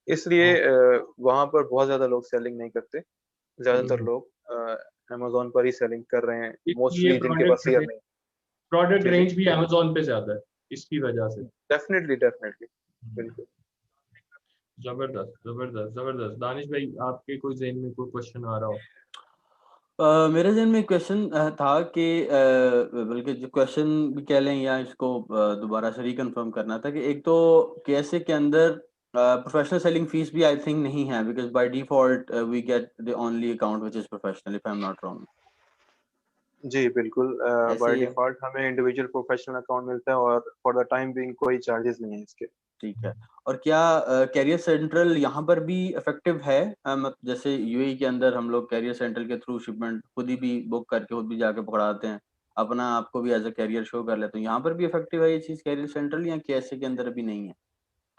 इसलिए ओ, वहां पर बहुत ज्यादा लोग सेलिंग नहीं करते। ज्यादातर हम्म। लोग अमेजोन पर ही सेलिंग कर रहे हैं, इसलिए मोस्टली जिनके पास सीआर नहीं। प्रोडक्ट जी जी। रेंज भी अमेजोन पे ज्यादा है इसकी वजह से। Definitely definitely. हम्म। बिल्कुल। जबरदस्त जबरदस्त जबरदस्त। दानिश भाई, आपके कोई जहन में कोई क्वेश्चन आ रहा हो? मेरे जहन में क्वेश्चन था कि बल्कि जो क्वेश्चन भी कह लें या इसको दोबारा से रिकन्फर्म करना था कि एक तो कैसे के अंदर प्रोफेशनल सेलिंग फीस भी आई थिंक नहीं है, because by default we get the only account which is professional, if I am not wrong. जी बिल्कुल, ऐसे बाय ही है। डिफॉल्ट हमें इंडिविजुअल प्रोफेशनल अकाउंट मिलता है, और फॉर द टाइम बिंग कोई चार्जेस नहीं है इसके। ठीक है। और क्या कैरियर सेंट्रल यहाँ पर भी इफेक्टिव है? जैसे यूएई के अंदर हम लोग कैरियर सेंट्रल के थ्रू शिपमेंट खुद ही भी बुक करके खुद भी जाके पकड़ाते हैं, अपना आपको भी एज अ कैरियर शो कर लेते हैं। यहाँ पर भी इफेक्टिव है ये चीज कैरियर सेंट्रल, या कैसे के अंदर अभी नहीं है?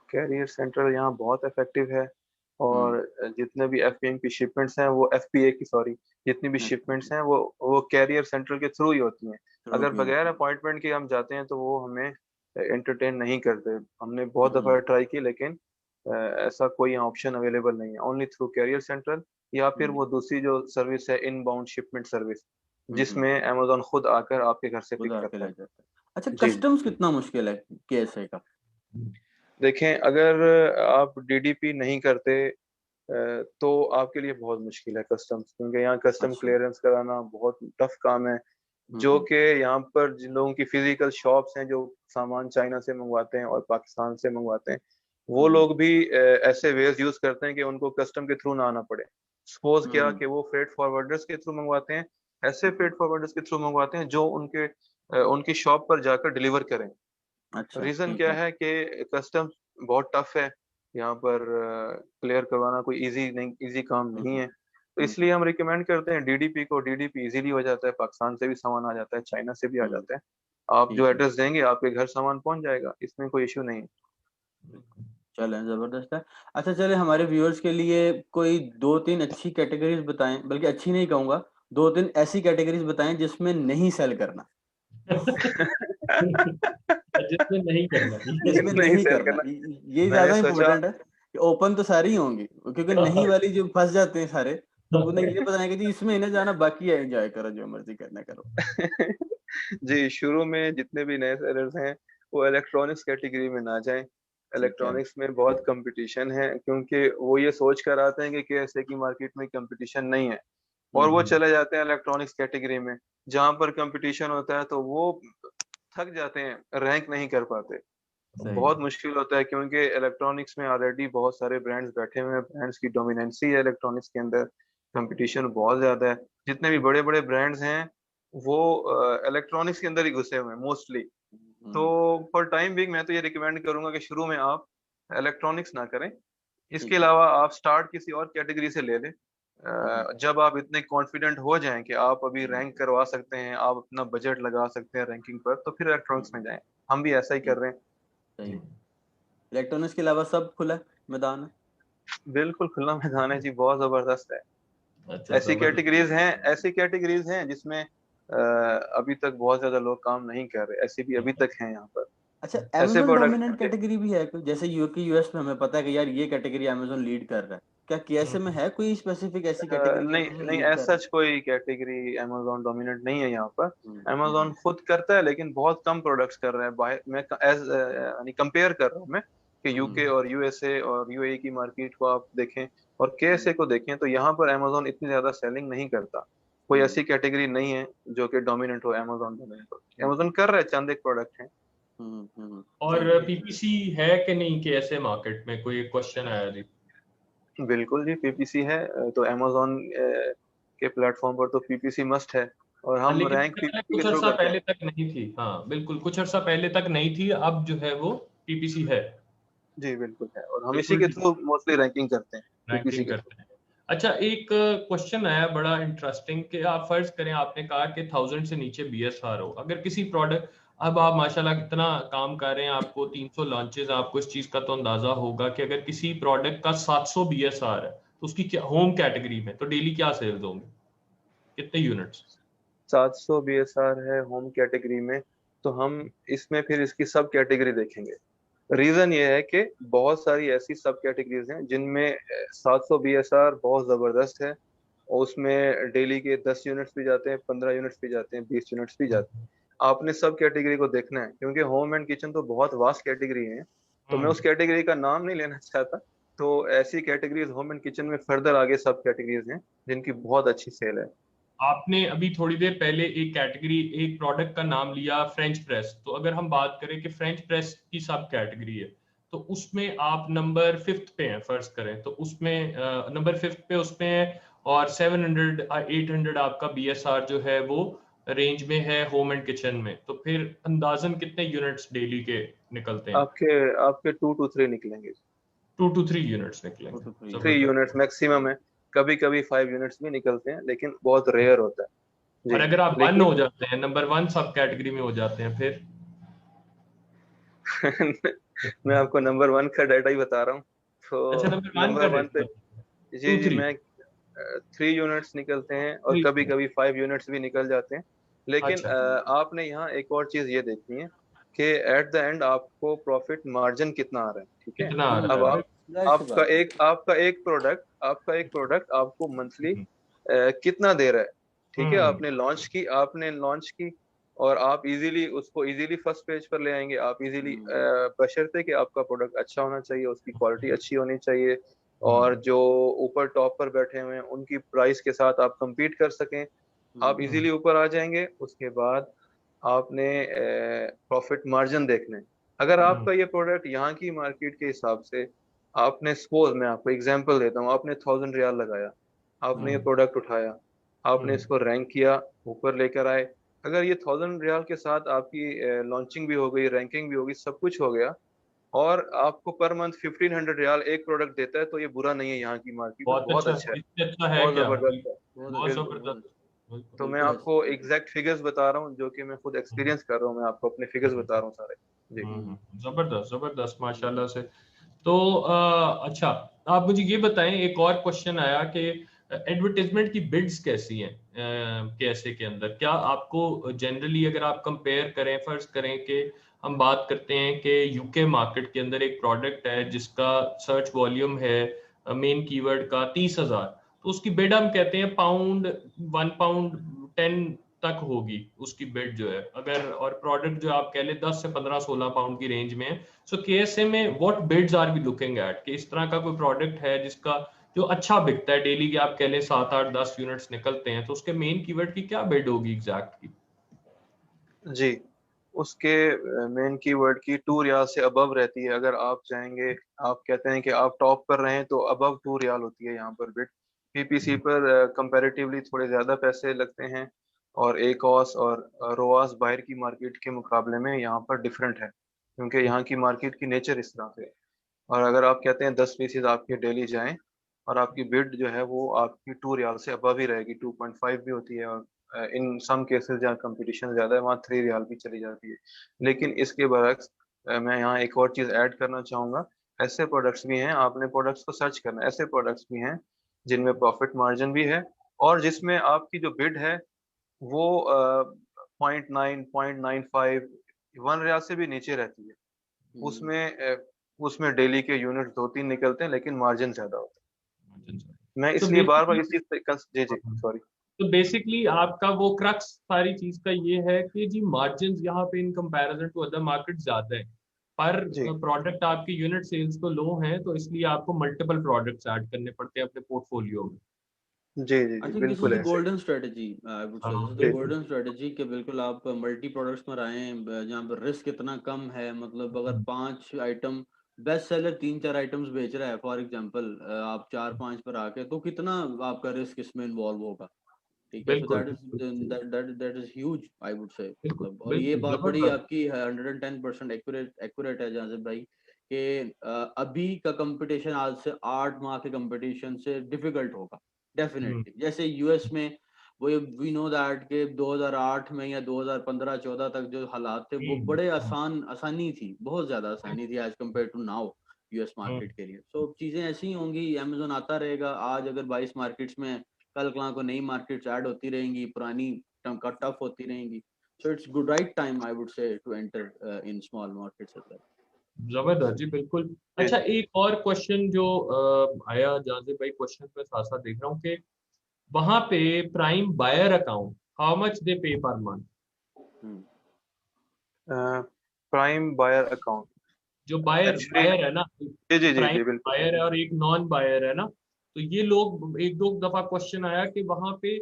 कैरियर सेंट्रल यहाँ बहुत इफेक्टिव है। हम्म। और जितने भी एफपीएम की शिपमेंट्स हैं, वो एफपीए की, सॉरी, जितनी भी शिपमेंट्स हैं वो कैरियर सेंट्रल के थ्रू ही होती हैं। थ्रू अगर ही बगैर होती अपॉइंटमेंट के हम जाते हैं तो वो हमें एंटरटेन नहीं करते। हमने बहुत है। दफ़ा ट्राई की, लेकिन ऐसा कोई ऑप्शन अवेलेबल नहीं है, ओनली थ्रू कैरियर सेंट्रल, या फिर हम्म। वो दूसरी जो सर्विस है, इनबाउंड शिपमेंट सर्विस, हम्म। जिसमें अमेजोन खुद आकर आपके घर से खुद पिक आके करता ले है। जाता है। अच्छा, जी जी। कस्टम्स कितना मुश्किल है कैसे का? देखें, अगर आप डीडीपी नहीं करते तो आपके लिए बहुत मुश्किल है कस्टम्स, क्योंकि यहाँ कस्टम अच्छा। क्लियरेंस कराना बहुत टफ काम है। जो हम्म। कि यहाँ पर जिन लोगों की फिजिकल शॉप्स हैं, जो सामान चाइना से मंगवाते हैं और पाकिस्तान से मंगवाते हैं, वो हम्म। लोग भी ऐसे वेज यूज करते हैं कि उनको कस्टम के थ्रू ना आना पड़े। सपोज क्या हम्म। कि वो फ्रेट फॉरवर्डर्स के थ्रू मंगवाते हैं, ऐसे हम्म। फ्रेट फॉरवर्डर्स के थ्रू मंगवाते हैं जो उनकी शॉप पर जाकर डिलीवर करें। अच्छा, रीजन ठीक क्या है। है कि कस्टम बहुत टफ है यहाँ पर, क्लियर करवाना कोई इजी नहीं, इजी काम नहीं हम्म। है। तो इसलिए हम रिकमेंड करते हैं डीडीपी को। डीडीपी इजीली हो जाता है, पाकिस्तान से भी सामान आ जाता है, चाइना से भी आ हम्म। जाता है। आप जो ठीक है। एड्रेस देंगे आपके घर सामान पहुंच जाएगा, इसमें कोई इश्यू नहीं है। चलें, जबरदस्त है। अच्छा, चले हमारे व्यूअर्स के लिए कोई दो तीन अच्छी कैटेगरीज बताएं, बल्कि अच्छी नहीं कहूंगा, दो तीन ऐसी कैटेगरीज बताएं जिसमें नहीं सेल करना। जिसमें नहीं करना ये जिसमें भी। नहीं नहीं सेल करना, करना। ये मैंने ज्यादा सोचा, इंपॉर्टेंट है कि ओपन तो सारी ही होंगी, क्योंकि नहीं वाली जो फंस जाते हैं सारे, तो उन्हें ये बताएंगे जी इसमें इन्हें जाना, बाकी है एंजॉय करो जो मर्जी करना करो। जी, शुरू में जितने भी नए सेलर्स हैं वो इलेक्ट्रॉनिक्स कैटेगरी में ना जाएं। ठीक है। इलेक्ट्रॉनिक्स में बहुत कंपटीशन है, क्योंकि वो ये सोच कर आते हैं कि कैसे की मार्केट में कंपटीशन नहीं है, और वो हम्म, चले जाते हैं इलेक्ट्रॉनिक्स कैटेगरी में, जहां पर कंपटीशन होता है तो वो थक जाते हैं, रैंक नहीं कर पाते। सही है। बहुत मुश्किल होता है, क्योंकि इलेक्ट्रॉनिक्स में ऑलरेडी बहुत सारे ब्रांड्स बैठे हुए हैं, ब्रांड्स की डोमिनेंसी है इलेक्ट्रॉनिक्स के अंदर, कंपटीशन बहुत ज्यादा है। जितने भी बड़े बड़े ब्रांड्स हैं वो इलेक्ट्रॉनिक्स के अंदर ही घुसे हुए हैं मोस्टली। तो हम्म। फॉर टाइम बिंग मैं तो ये रिकमेंड करूंगा कि शुरू में आप इलेक्ट्रॉनिक्स ना करें। इसके ठीक है। अलावा आप स्टार्ट किसी और कैटेगरी से ले लें। हम्म। जब आप इतने कॉन्फिडेंट हो जाएं कि आप अभी रैंक करवा सकते हैं, आप अपना बजट लगा सकते हैं रैंकिंग पर, तो फिर इलेक्ट्रॉनिक्स में हम्म। जाएं। हम भी ऐसा ही कर ठीक। रहे हैं। सही जी। है। इलेक्ट्रॉनिक्स के अलावा सब खुला मैदान है? बिल्कुल खुला मैदान है जी, बहुत जबरदस्त है। अच्छा, ऐसी जबरदस्त। कैटेगरीज हैं जिसमें अभी तक बहुत ज्यादा लोग काम नहीं कर रहे, ऐसी भी अभी तक हैं यहाँ पर। अच्छा, ऐसे अमेजोन डोमिनेंट प्रोडक्ट कैटेगरी भी है कोई? जैसे यूके यूएस में हमें पता है कि यार ये कैटेगरी अमेजोन लीड कर रहा है, क्या केएसए में है कोई स्पेसिफिक ऐसी कैटेगरी जो नहीं अमेजोन नहीं, लीड कर ऐसा रहा है? कोई कैटेगरी अमेजोन डोमिनेट नहीं है यहाँ पर। हम्म। अमेजोन खुद करता है लेकिन बहुत कम प्रोडक्ट्स कर रहा है। मैं एज यानी कंपेयर कर रहा हूँ मैं कि यूके हम्म। और यूएसए और यूएई की मार्केट को आप देखें और केएसए हम्म। को देखें, तो यहाँ पर अमेजोन इतनी ज्यादा सेलिंग नहीं करता। कोई हम्म। ऐसी कैटेगरी नहीं है जो कि डोमिनेंट हो, अमेजोन डोमिनेंट हो। हम्म। अमेजोन कर रहा है, चंद एक प्रोडक्ट हैं। और चलिए। पीपीसी है कि नहीं कि ऐसे मार्केट में, कोई एक क्वेश्चन आया जी। बिल्कुल जी, पीपीसी है। तो अमेजोन के प्लेटफॉर्म पर तो पीपीसी मस्ट है, और हाँ, हम लेकिन रैंक मुझे लगा पीपीसी के कुछ थ्रू अर्सा करते हैं। पहले तक नहीं थी। हाँ बिल्कुल, कुछ अर्सा पहले तक नहीं थी, अब जो है वो पीपीसी है। जी बिल्कुल है, और हम इसी बिल्कुल के ठीक। थ्रू मोस्टली रैंकिंग करते हैं, पीपीसी रैंकिंग के थ्रू। करते हैं। अच्छा, एक क्वेश्चन आया बड़ा इंटरेस्टिंग कि आप फर्ज करें, आपने कहा कि 1000 से नीचे बीएसआर हो, अगर किसी प्रोडक्ट, अब आप माशाल्लाह कितना काम कर रहे हैं, आपको 300 लॉन्चेस, आपको इस चीज का तो अंदाजा होगा कि अगर किसी प्रोडक्ट का 700 बीएसआर है तो उसकी क्या होम कैटेगरी में तो डेली क्या सेल्स होंगे, कितने यूनिट्स? 700 बीएसआर है होम कैटेगरी में, तो हम इसमें फिर इसकी सब कैटेगरी देखेंगे। रीजन ये है कि बहुत सारी ऐसी सब कैटेगरीज हैं जिनमें 700 बीएसआर बहुत जबरदस्त है, और उसमें डेली के 10 यूनिट्स भी जाते हैं, 15 यूनिट्स भी जाते हैं, 20 यूनिट्स भी जाते हैं। आपने सब कैटेगरी को देखना है, क्योंकि होम एंड किचन तो बहुत वास्ट कैटेगरी है। तो मैं हम्म। उस कैटेगरी का नाम नहीं लेना चाहता। तो ऐसी कैटेगरीज होम एंड किचन में फर्दर आगे सब कैटेगरीज हैं जिनकी बहुत अच्छी सेल है। आपने अभी थोड़ी देर पहले एक कैटेगरी, एक प्रोडक्ट का नाम लिया फ्रेंच प्रेस, तो अगर हम बात करें कि फ्रेंच प्रेस की सब कैटेगरी है, तो उसमें आप नंबर 5th पे हैं फर्ज करें, तो उसमें नंबर 5th पे उसमें है, और 700 800 आपका बीएसआर जो है वो रेंज में है होम एंड किचन में, तो फिर अंदाजन कितने यूनिट्स डेली के निकलते हैं? आपके आपके 2 to 3 निकलेंगे। 2 to 3 यूनिट्स निकलेंगे। 2 to 3 3 यूनिट। यूनिट्स मैक्सिमम है। कभी कभी 5 यूनिट्स भी निकलते हैं, लेकिन बहुत रेयर होता है और जी। अगर आप वन लेकिन हो जाते हैं, नंबर 1 सब कैटेगरी में हो जाते हैं, फिर? मैं आपको नंबर 1 का डाटा ही बता रहा हूँ। अच्छा, तो नंबर 1 का नंबर 1 पे, data. G two G, three मैं 3 यूनिट्स निकलते हैं, और थ्री कभी कभी 5 यूनिट्स भी निकल जाते हैं। लेकिन अच्छा, आपने यहाँ एक और चीज ये देखनी है कि एट द एंड आपको प्रॉफिट मार्जिन कितना आ रहा है, ठीक है। कितना आ रहा अब है? आप जाहिर सी बात है। आपका एक प्रोडक्ट आपको मंथली हम्म, कितना दे रहा है, ठीक है। हम्म, आपने लॉन्च की, और आप इजीली फर्स्ट पेज पर ले आएंगे, आप इजीली, हम्म। बशर्ते कि आपका प्रोडक्ट अच्छा होना चाहिए, उसकी क्वालिटी अच्छी होनी चाहिए, और हम्म, जो ऊपर टॉप पर बैठे हुए हैं उनकी प्राइस के साथ आप compete कर सकें। आप हम्म। इजीली ऊपर आ जाएंगे। उसके बाद आपने प्रॉफिट मार्जिन देखना है। अगर हम्म, आपका ये प्रोडक्ट यहाँ की मार्केट के हिसाब से, आपने सपोज, मैं आपको एग्जांपल देता हूँ, आपने 1000 रियाल लगाया, आपने ये हम्म, प्रोडक्ट उठाया, आपने हम्म, इसको रैंक किया, ऊपर लेकर आए। अगर ये 1000 रियाल के साथ आपकी लॉन्चिंग भी हो गई, रैंकिंग भी होगी, सब कुछ हो गया, और आपको पर मंथ 1500 रियाल एक प्रोडक्ट देता है, तो ये बुरा नहीं है, यहाँ की मार्केट में बहुत बहुत अच्छा, अच्छा है, इससे अच्छा है बहुत क्या? जबरदस्त है। बहुत बहुत अच्छी, बिल्कुल। बहुत जबरदस्त। अच्छी। बिल्कुल। तो मैं बिल्कुल आपको ऐसी। एग्जैक्ट फिगर्स बता रहा हूँ, जो कि मैं खुद हम्म, एक्सपीरियंस कर रहा हूँ, मैं आपको अपने फिगर्स बता रहा हूँ सारे। जी। जबरदस्त जबरदस्त माशाल्लाह हम्म। से। तो अच्छा, आप मुझे ये बताएं, एक और क्वेश्चन आया कि एडवर्टाइजमेंट की बिड्स कैसी हैं कैसे के अंदर, क्या आपको जनरली अगर आप कंपेयर करें, फर्ज करें कि हम बात करते हैं कि यूके मार्केट के अंदर एक प्रोडक्ट है जिसका सर्च वॉल्यूम है मेन कीवर्ड का 30,000, तो उसकी बिड हम कहते हैं पाउंड 1 पाउंड 10 तक होगी उसकी बिड जो है, अगर और प्रोडक्ट जो आप कह ले 10 से 15 16 पाउंड की रेंज में है। सो केएसए में what bids are we looking at, कि इस तरह का कोई प्रोडक्ट है जिसका जो अच्छा बिकता है डेली के, आप कह लें 7 8 10 यूनिट्स निकलते हैं, तो उसके मेन कीवर्ड की क्या बिड होगी एग्जैक्टली? जी, उसके मेन कीवर्ड की 2 रियाल से अबव रहती है। अगर आप चाहेंगे, आप कहते हैं कि आप टॉप पर रहें, तो अबव 2 रियाल होती है यहाँ पर बिड। पीपीसी पर कंपैरेटिवली थोड़े ज्यादा पैसे लगते हैं, और एकॉस और रोआस बाहर की मार्केट के मुकाबले में यहाँ पर डिफरेंट है, क्योंकि यहाँ की मार्केट की नेचर इस तरह से है। और अगर आप कहते हैं 10 पीसेज आपके डेली जाएं, और आपकी बिड जो है वो आपकी 2 रियाल से अबव ही रहेगी, 2.5 भी होती है, और इन सम केसेस जहाँ कंपटीशन ज्यादा है वहाँ 3 रियाल भी चली जाती है। लेकिन इसके बरक्स मैं यहाँ एक और चीज ऐड करना चाहूंगा, ऐसे प्रोडक्ट्स भी हैं, आपने प्रोडक्ट्स को सर्च करना है, ऐसे प्रोडक्ट्स भी हैं जिनमें प्रॉफिट मार्जिन भी है और जिसमें आपकी जो बिड है वो 0.9 0.95 1 रियाल से भी नीचे रहती है। उसमें उसमें डेली के यूनिट 2-3 निकलते हैं लेकिन मार्जिन ज्यादा होता है। मैं तो इसलिए बार बार इस चीज पे जी जी सॉरी। तो बेसिकली आपका वो क्रक्स सारी चीज का ये है कि जी मार्जिन यहाँ पे in comparison to other market ज्यादा है, पर जी प्रोडक्ट आपके यूनिट सेल्स तो लो हैं, तो इसलिए आपको मल्टीपल प्रोडक्ट्स ऐड करने पड़ते हैं अपने पोर्टफोलियो में। जी जी आई जी थिंक दिस इज बिल्कुल द ऐसे। Golden strategy, I would say this is the जी गोल्डन स्ट्रेटजी कि बिल्कुल आप मल्टी प्रोडक्ट्स पर आए जहाँ पर रिस्क इतना कम है। मतलब अगर 5 आइटम बेस्ट सेलर 3-4 आइटम्स बेच रहा है फॉर एग्जांपल, आप 4-5 पर आके तो कितना आपका रिस्क इसमें इन्वॉल्व होगा। ठीक है, सो बिल्कुल that is that is huge I would से। बिल्कुल मतलब और ये बिल्कुल बात बड़ी जबरदस्त। आपकी 110% एक्यूरेट है जहाँ से भाई कि अभी का कंपटीशन आज से 8 माह के कंपटीशन से डिफिकल्ट होगा हम्म, डेफिनेटली। जैसे यूएस में वो वी नो दैट के 2008 में या 2015-14 तक जो हालात थे वो हम्म, बड़े आसानी थी, बहुत ज्यादा आसानी थी as compare to now US hmm, market के लिए। सो चीजें ऐसी ही होंगी, अमेजोन आता रहेगा। आज अगर 22 मार्केट्स में, कल को नई मार्केट्स ऐड होती रहेंगी, पुरानी टफ होती रहेंगी। So it's good right time I would से to enter in small markets as well. जबरदस्त जी बिल्कुल। जी अच्छा, जी एक और क्वेश्चन जो आया जहाँ से भाई, क्वेश्चन पे साथ साथ देख रहा हूँ कि वहां पे prime buyer account how much they pay per month. Prime buyer account जो बायर एक्चुअली बायर है ना, जी जी जी प्राइम जी बिल्कुल। बायर है और एक नॉन बायर है ना, तो ये लोग एक दो दफा क्वेश्चन आया कि वहां पे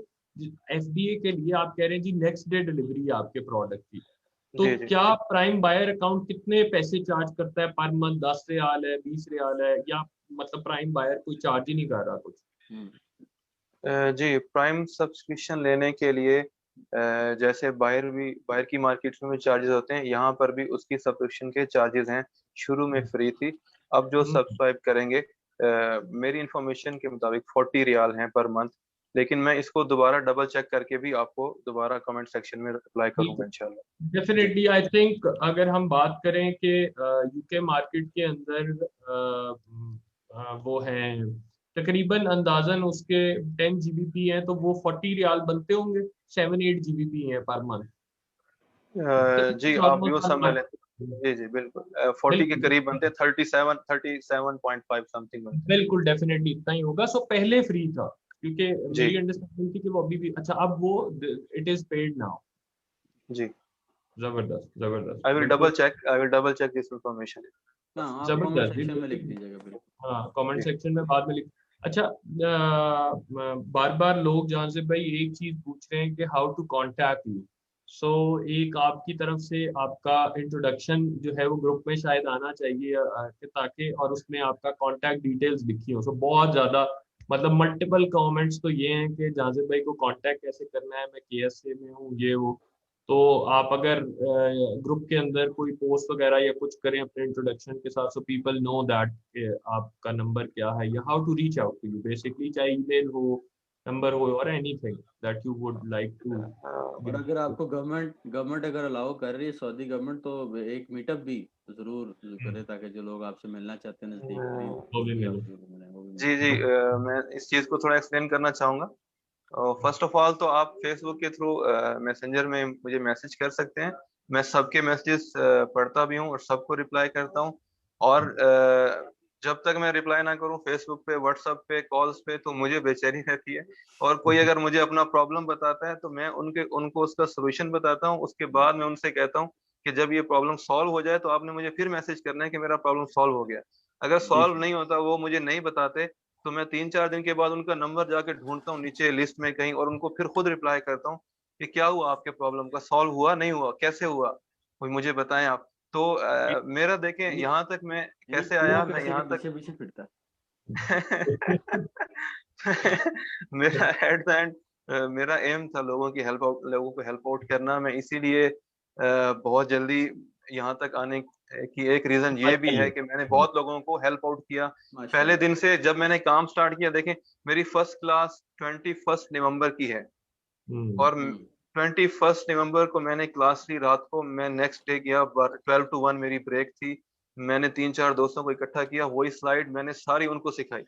एफडीए के लिए आप कह रहे हैं जी नेक्स्ट डे डिलीवरी है आपके प्रोडक्ट की, तो जी जी क्या प्राइम बायर अकाउंट कितने पैसे चार्ज करता है पर मंथ? 10 रियाल है, 20 रियाल है, या मतलब प्राइम बायर कोई चार्ज ही नहीं कर रहा कुछ? जी प्राइम सब्सक्रिप्शन लेने के लिए जैसे बाहर की मार्केट्स में भी चार्जेस होते हैं, यहाँ पर भी उसकी सब्सक्रिप्शन के चार्जेस हैं। शुरू में फ्री थी, अब जो हम्म, सब्सक्राइब करेंगे मेरी इंफॉर्मेशन के मुताबिक 40 रियाल हैं पर मंथ। लेकिन मैं इसको दोबारा डबल चेक करके भी आपको दोबारा कमेंट सेक्शन में रिप्लाई करूंगा इंशाल्लाह। जी डेफिनेटली आई थिंक अगर हम बात करें कि यूके मार्केट के अंदर वो हैं तकरीबन अंदाजन उसके 10 GBP हैं, तो वो 40 रियाल बनते होंगे, 7-8 GBP हैं पर मंथ। जी आप भी वो समझ लें। जी जी बिल्कुल 40 के बिल्कुल करीब बनते हैं, 37.5 समथिंग बनते हैं। बिल्कुल डेफिनेटली इतना ही होगा। सो पहले फ्री था, क्योंकि जी मेरी अंडरस्टैंडिंग थी कि वो अभी भी, अच्छा अब वो इट इज पेड नाउ। जी जबरदस्त जबरदस्त डबल बिल्कुल check I will double check this information. हाँ, आप कमेंट जबरदस्त जी सेक्शन में लिख बिल्कुल। दीजिएगा बिल्कुल। हाँ, कमेंट जी सेक्शन में बाद में लिख। अच्छा, बार बार लोग जहाँ से भाई एक चीज पूछ रहे हैं कि हाउ टू कांटेक्ट यू। सो एक आपकी तरफ से आपका इंट्रोडक्शन जो है वो ग्रुप में शायद आना चाहिए, कि ताकि, और उसमें आपका कांटेक्ट डिटेल्स लिखी हो। सो बहुत ज्यादा मतलब मल्टीपल कमेंट्स तो ये हैं कि जाजिब भाई को कांटेक्ट कैसे करना है, मैं केएसए में हूँ, ये वो। तो आप अगर ग्रुप के अंदर कोई पोस्ट वगैरह या कुछ करें अपने इंट्रोडक्शन के साथ, सो पीपल नो दैट आपका नंबर क्या है या how to reach out to you basically, चाहे ईमेल हो, नंबर हो, और anything that you would like to और गिव। अगर आपको गवर्नमेंट अगर अलाउ कर रही है, सऊदी गवर्नमेंट, तो एक मीटअप भी जरूर करे ताकि जो लोग आपसे मिलना चाहते हैं नजदीक करीब, वो वो भी भी मिले। आपसे मिलें, वो भी मिल जी जी सकते मैं इस चीज़ को थोड़ा एक्सप्लेन करना चाहूँगा। फर्स्ट ऑफ ऑल तो आप फेसबुक के थ्रू मैसेंजर में मुझे मैसेज कर सकते हैं। मैं सबके मैसेजेस पढ़ता भी हूँ और सबको रिप्लाई करता हूँ। और जब तक मैं रिप्लाई ना करूँ फेसबुक पे, व्हाट्सएप पे, कॉल्स पे, तो मुझे बेचैनी रहती है। और कोई अगर मुझे अपना प्रॉब्लम बताता है तो मैं उनको उसका सोल्यूशन बताता हूँ। उसके बाद मैं उनसे कहता हूँ कि जब ये प्रॉब्लम सॉल्व हो जाए तो आपने मुझे फिर मैसेज करना है कि मेरा प्रॉब्लम सॉल्व हो गया। अगर जी सॉल्व नहीं होता, वो मुझे नहीं बताते, तो मैं 3-4 दिन के बाद उनका नंबर जाके ढूंढता हूँ नीचे लिस्ट में कहीं, और उनको फिर खुद रिप्लाई करता हूँ कि क्या हुआ, आपके प्रॉब्लम का सॉल्व हुआ, नहीं हुआ, कैसे हुआ, कोई मुझे बताएं आप। तो मेरा देखें यानी यहाँ तक मैं यानी कैसे प्रो आया, मैं पैसे के यहाँ तक पीछे पीछे फिरता है। मेरा एट द एंड मेरा एम था लोगों को हेल्प आउट करना। मैं इसीलिए बहुत जल्दी यहाँ तक आने की एक रीजन ये भी है कि मैंने बहुत लोगों को हेल्प आउट किया। पहले माशाल्लाह। दिन से जब मैंने काम स्टार्ट किया, देखें मेरी फर्स्ट क्लास 21 नवंबर की है, और हम्म 21 नवंबर को मैंने क्लास ली रात को, मैं नेक्स्ट डे गया, 12 to 1 मेरी ब्रेक थी, मैंने 3-4 दोस्तों को इकट्ठा किया, वही स्लाइड मैंने सारी उनको सिखाई।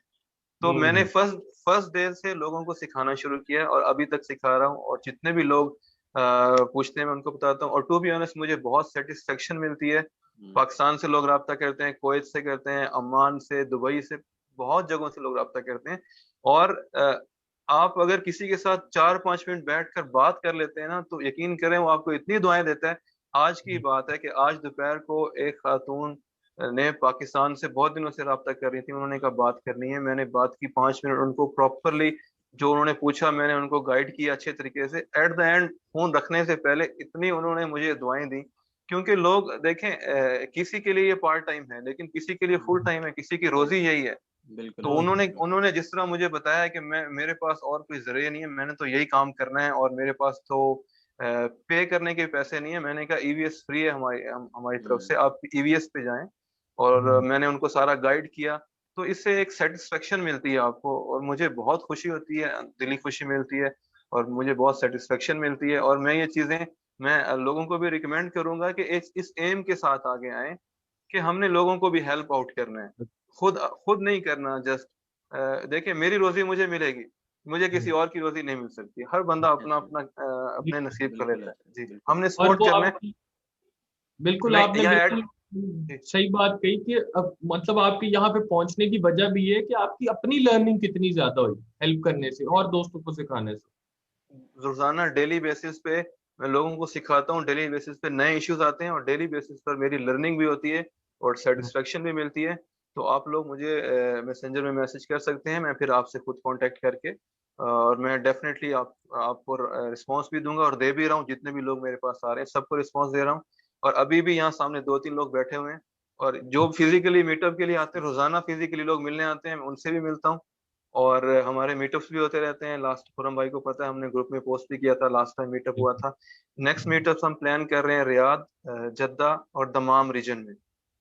तो मैंने फर्स्ट डे से लोगों को सिखाना शुरू किया और अभी तक सिखा रहा हूँ, और जितने भी लोग पूछते हैं मैं उनको बताता हूँ। और टू बी ऑनेस्ट मुझे बहुत सेटिस्फेक्शन मिलती है। पाकिस्तान से लोग रब्ता करते हैं, कुवैत से करते हैं, अम्मान से, दुबई से, बहुत जगहों से लोग रब्ता करते हैं। और आप अगर किसी के साथ 4-5 मिनट बैठकर बात कर लेते हैं ना, तो यकीन करें वो आपको इतनी दुआएं देता है। आज की बात है कि आज दोपहर को एक खातून ने पाकिस्तान से बहुत दिनों से रब्ता कर रही थी, उन्होंने कहा बात करनी है, मैंने बात की 5 मिनट, उनको प्रॉपरली जो उन्होंने पूछा मैंने उनको गाइड किया अच्छे तरीके से। एट द एंड फोन रखने से पहले इतनी उन्होंने मुझे दुआएं दी। क्योंकि लोग देखें, किसी के लिए ये पार्ट टाइम है, लेकिन किसी के लिए फुल टाइम है, किसी की रोजी यही है। तो उन्होंने जिस तरह मुझे बताया कि मेरे पास और कोई जरिया नहीं है, मैंने तो यही काम करना है, और मेरे पास तो पे करने के पैसे नहीं है। मैंने कहा ईवीएस फ्री है हमारी तरफ से, आप ईवीएस पे जाएं। और मैंने उनको सारा गाइड किया। तो इससे एक सेटिस्फेक्शन मिलती है आपको, और मुझे बहुत खुशी होती है, दिली खुशी मिलती है, और मुझे बहुत सेटिस्फेक्शन मिलती है। और मैं ये चीजें मैं लोगों को भी रिकमेंड करूंगा कि इस एम के साथ आगे आए कि हमने लोगों को भी हेल्प आउट करना है, खुद नहीं करना। जस्ट देखिए, मेरी रोजी मुझे मिलेगी, मुझे किसी और की रोजी नहीं मिल सकती। हर बंदा अपना अपना अपने नसीब का लेता है जी। हमने सपोर्ट करना है। बिल्कुल आपने बिल्कुल सही बात कही कि अब मतलब आपके यहाँ पे पहुंचने की वजह भी है कि आपकी अपनी लर्निंग कितनी ज्यादा हुई हेल्प करने से और दोस्तों को सिखाने से। रोजाना डेली बेसिस पे मैं लोगों को सिखाता हूँ, डेली बेसिस पे नए इश्यूज आते हैं, और डेली बेसिस पर मेरी लर्निंग भी होती है और सेटिस्फेक्शन भी मिलती है। तो आप लोग मुझे मैसेंजर में मैसेज कर सकते हैं, मैं फिर आपसे खुद कांटेक्ट करके, और मैं डेफिनेटली आपको रिस्पांस भी दूंगा, और दे भी रहा हूँ। जितने भी लोग मेरे पास आ रहे हैं सबको रिस्पांस दे रहा हूँ। और अभी भी यहाँ सामने 2-3 लोग बैठे हुए हैं, और जो फिजिकली मीटअप के लिए आते हैं, रोजाना फिजिकली लोग मिलने आते हैं, मैं उनसे भी मिलता हूँ। और हमारे मीटअप्स भी होते रहते हैं। लास्ट खुरम भाई को पता है, हमने ग्रुप में पोस्ट भी किया था, लास्ट टाइम मीटअप हुआ था। नेक्स्ट मीटअप्स हम प्लान कर रहे हैं रियाद, जद्दा और दमाम रीजन में।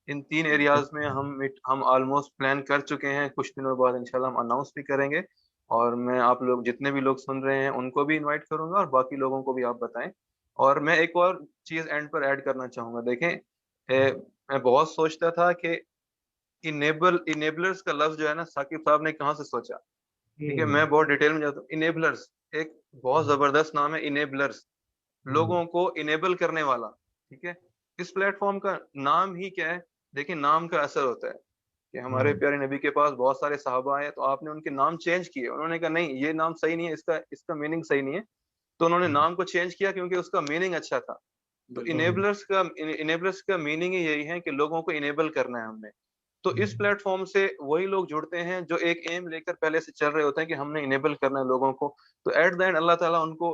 इन 3 एरियाज में हम ऑलमोस्ट प्लान कर चुके हैं। कुछ दिनों बाद इंशाल्लाह हम अनाउंस भी करेंगे, और मैं आप लोग जितने भी लोग सुन रहे हैं उनको भी इनवाइट करूंगा, और बाकी लोगों को भी आप बताएं। और मैं एक और चीज एंड पर ऐड करना चाहूंगा। देखें, मैं बहुत सोचता था कि इनेबलर्स का लफ्ज जो है ना, साकिब साहब ने कहाँ से सोचा। ठीक है, मैं बहुत डिटेल में जाता हूँ। इनेबलर्स एक बहुत जबरदस्त नाम है, इनेबलर्स, लोगों को इनेबल करने वाला। ठीक है, इस प्लेटफॉर्म का नाम ही क्या है? देखिए, नाम का असर होता है कि हमारे प्यारे नबी के पास बहुत सारे सहाबा आए, तो आपने उनके नाम चेंज किए, उन्होंने कहा नहीं ये नाम सही नहीं है, इसका मीनिंग सही नहीं है, तो उन्होंने नाम को चेंज किया क्योंकि उसका मीनिंग अच्छा था। तो इनेबलर्स का मीनिंग ही यही है कि लोगों को इनेबल करना है हमने। तो इस प्लेटफॉर्म से वही लोग जुड़ते हैं जो एक एम लेकर पहले से चल रहे होते हैं कि हमने इनेबल करना है लोगों को। तो एट द एंड अल्लाह ताला उनको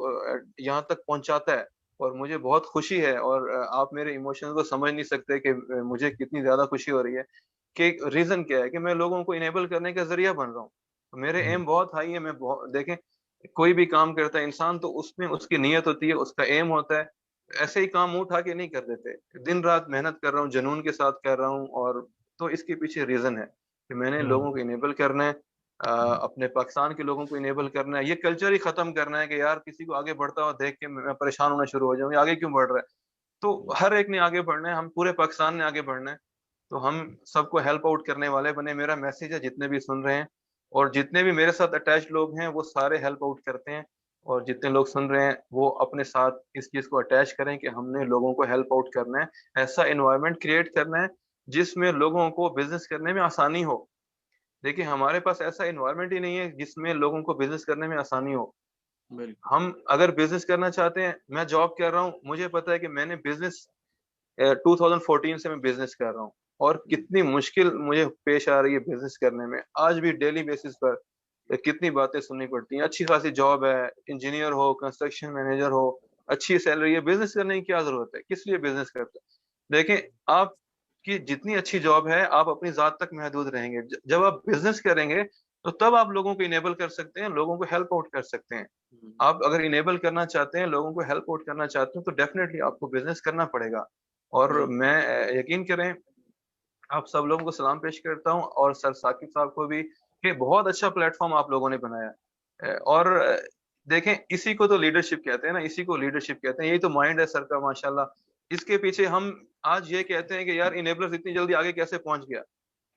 यहाँ तक पहुंचाता है, और मुझे बहुत खुशी है। और आप मेरे इमोशंस को समझ नहीं सकते कि मुझे कितनी ज्यादा खुशी हो रही है। कि रीजन क्या है कि मैं लोगों को इनेबल करने का जरिया बन रहा हूँ। मेरे एम बहुत हाई है। मैं बहुत देखें, कोई भी काम करता है इंसान तो उसमें उसकी नीयत होती है, उसका एम होता है। ऐसे ही काम उठा के नहीं कर देते, दिन रात मेहनत कर रहा हूँ, जुनून के साथ कर रहा हूँ। और तो इसके पीछे रीजन है कि मैंने लोगों को इनेबल करना है, अपने पाकिस्तान के लोगों को इनेबल करना है। ये कल्चर ही खत्म करना है कि यार किसी को आगे बढ़ता हुआ देख के मैं परेशान होना शुरू हो जाऊँ, आगे क्यों बढ़ रहा है। तो हर एक ने आगे बढ़ना है, हम पूरे पाकिस्तान ने आगे बढ़ना है। तो हम सबको हेल्प आउट करने वाले बने। मेरा मैसेज है जितने भी सुन रहे हैं, और जितने भी मेरे साथ अटैच लोग हैं वो सारे हेल्प आउट करते हैं। और जितने लोग सुन रहे हैं वो अपने साथ इस चीज को अटैच करें कि हमने लोगों को हेल्प आउट करना है, ऐसा एनवायरनमेंट क्रिएट करना है जिसमें लोगों को बिजनेस करने में आसानी हो। देखिए, हमारे पास ऐसा एनवायरनमेंट ही नहीं है जिसमें लोगों को बिजनेस करने में आसानी हो। हम अगर बिजनेस करना चाहते हैं, मैं जॉब कर रहा हूँ, मुझे पता है कि मैंने बिजनेस 2014 से मैं बिजनेस कर रहा हूँ, और कितनी मुश्किल मुझे पेश आ रही है बिजनेस करने में। आज भी डेली बेसिस पर कितनी बातें सुननी पड़ती हैं। अच्छी खासी जॉब है, इंजीनियर हो, कंस्ट्रक्शन मैनेजर हो, अच्छी सैलरी है, बिजनेस करने की क्या जरूरत है? किस लिए बिजनेस करते हैं? देखें, आपकी जितनी अच्छी जॉब है आप अपनी जात तक महदूद रहेंगे। जब आप बिजनेस करेंगे तो तब आप लोगों को इनेबल कर सकते हैं, लोगों को हेल्प आउट कर सकते हैं। आप अगर इनेबल करना चाहते हैं, लोगों को हेल्प आउट करना चाहते हैं, तो डेफिनेटली आपको बिजनेस करना पड़ेगा। और मैं यकीन करें, आप सब लोगों को सलाम पेश करता हूँ, और सर साकिब साहब को भी, कि बहुत अच्छा प्लेटफॉर्म आप लोगों ने बनाया है। और देखें इसी को तो लीडरशिप कहते हैं ना, इसी को लीडरशिप कहते हैं, यही तो माइंड है सर का माशाल्लाह। इसके पीछे हम आज ये कहते हैं कि यार इनेबलर्स इतनी जल्दी आगे कैसे पहुंच गया,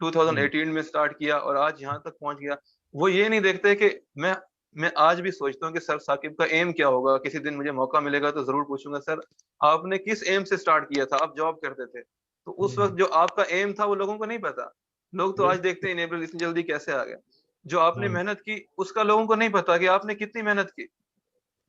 2018 में स्टार्ट किया और आज यहाँ तक पहुंच गया। वो ये नहीं देखते कि मैं आज भी सोचता हूँ कि सर साकिब का एम क्या होगा, किसी दिन मुझे मौका मिलेगा तो जरूर पूछूंगा सर आपने किस एम से स्टार्ट किया था, आप जॉब करते थे तो उस वक्त जो आपका एम था वो लोगों को नहीं पता। लोग तो आज देखते हैं इनेबल इतनी जल्दी कैसे आ गया। जो आपने मेहनत की उसका लोगों को नहीं पता कि आपने कितनी मेहनत की।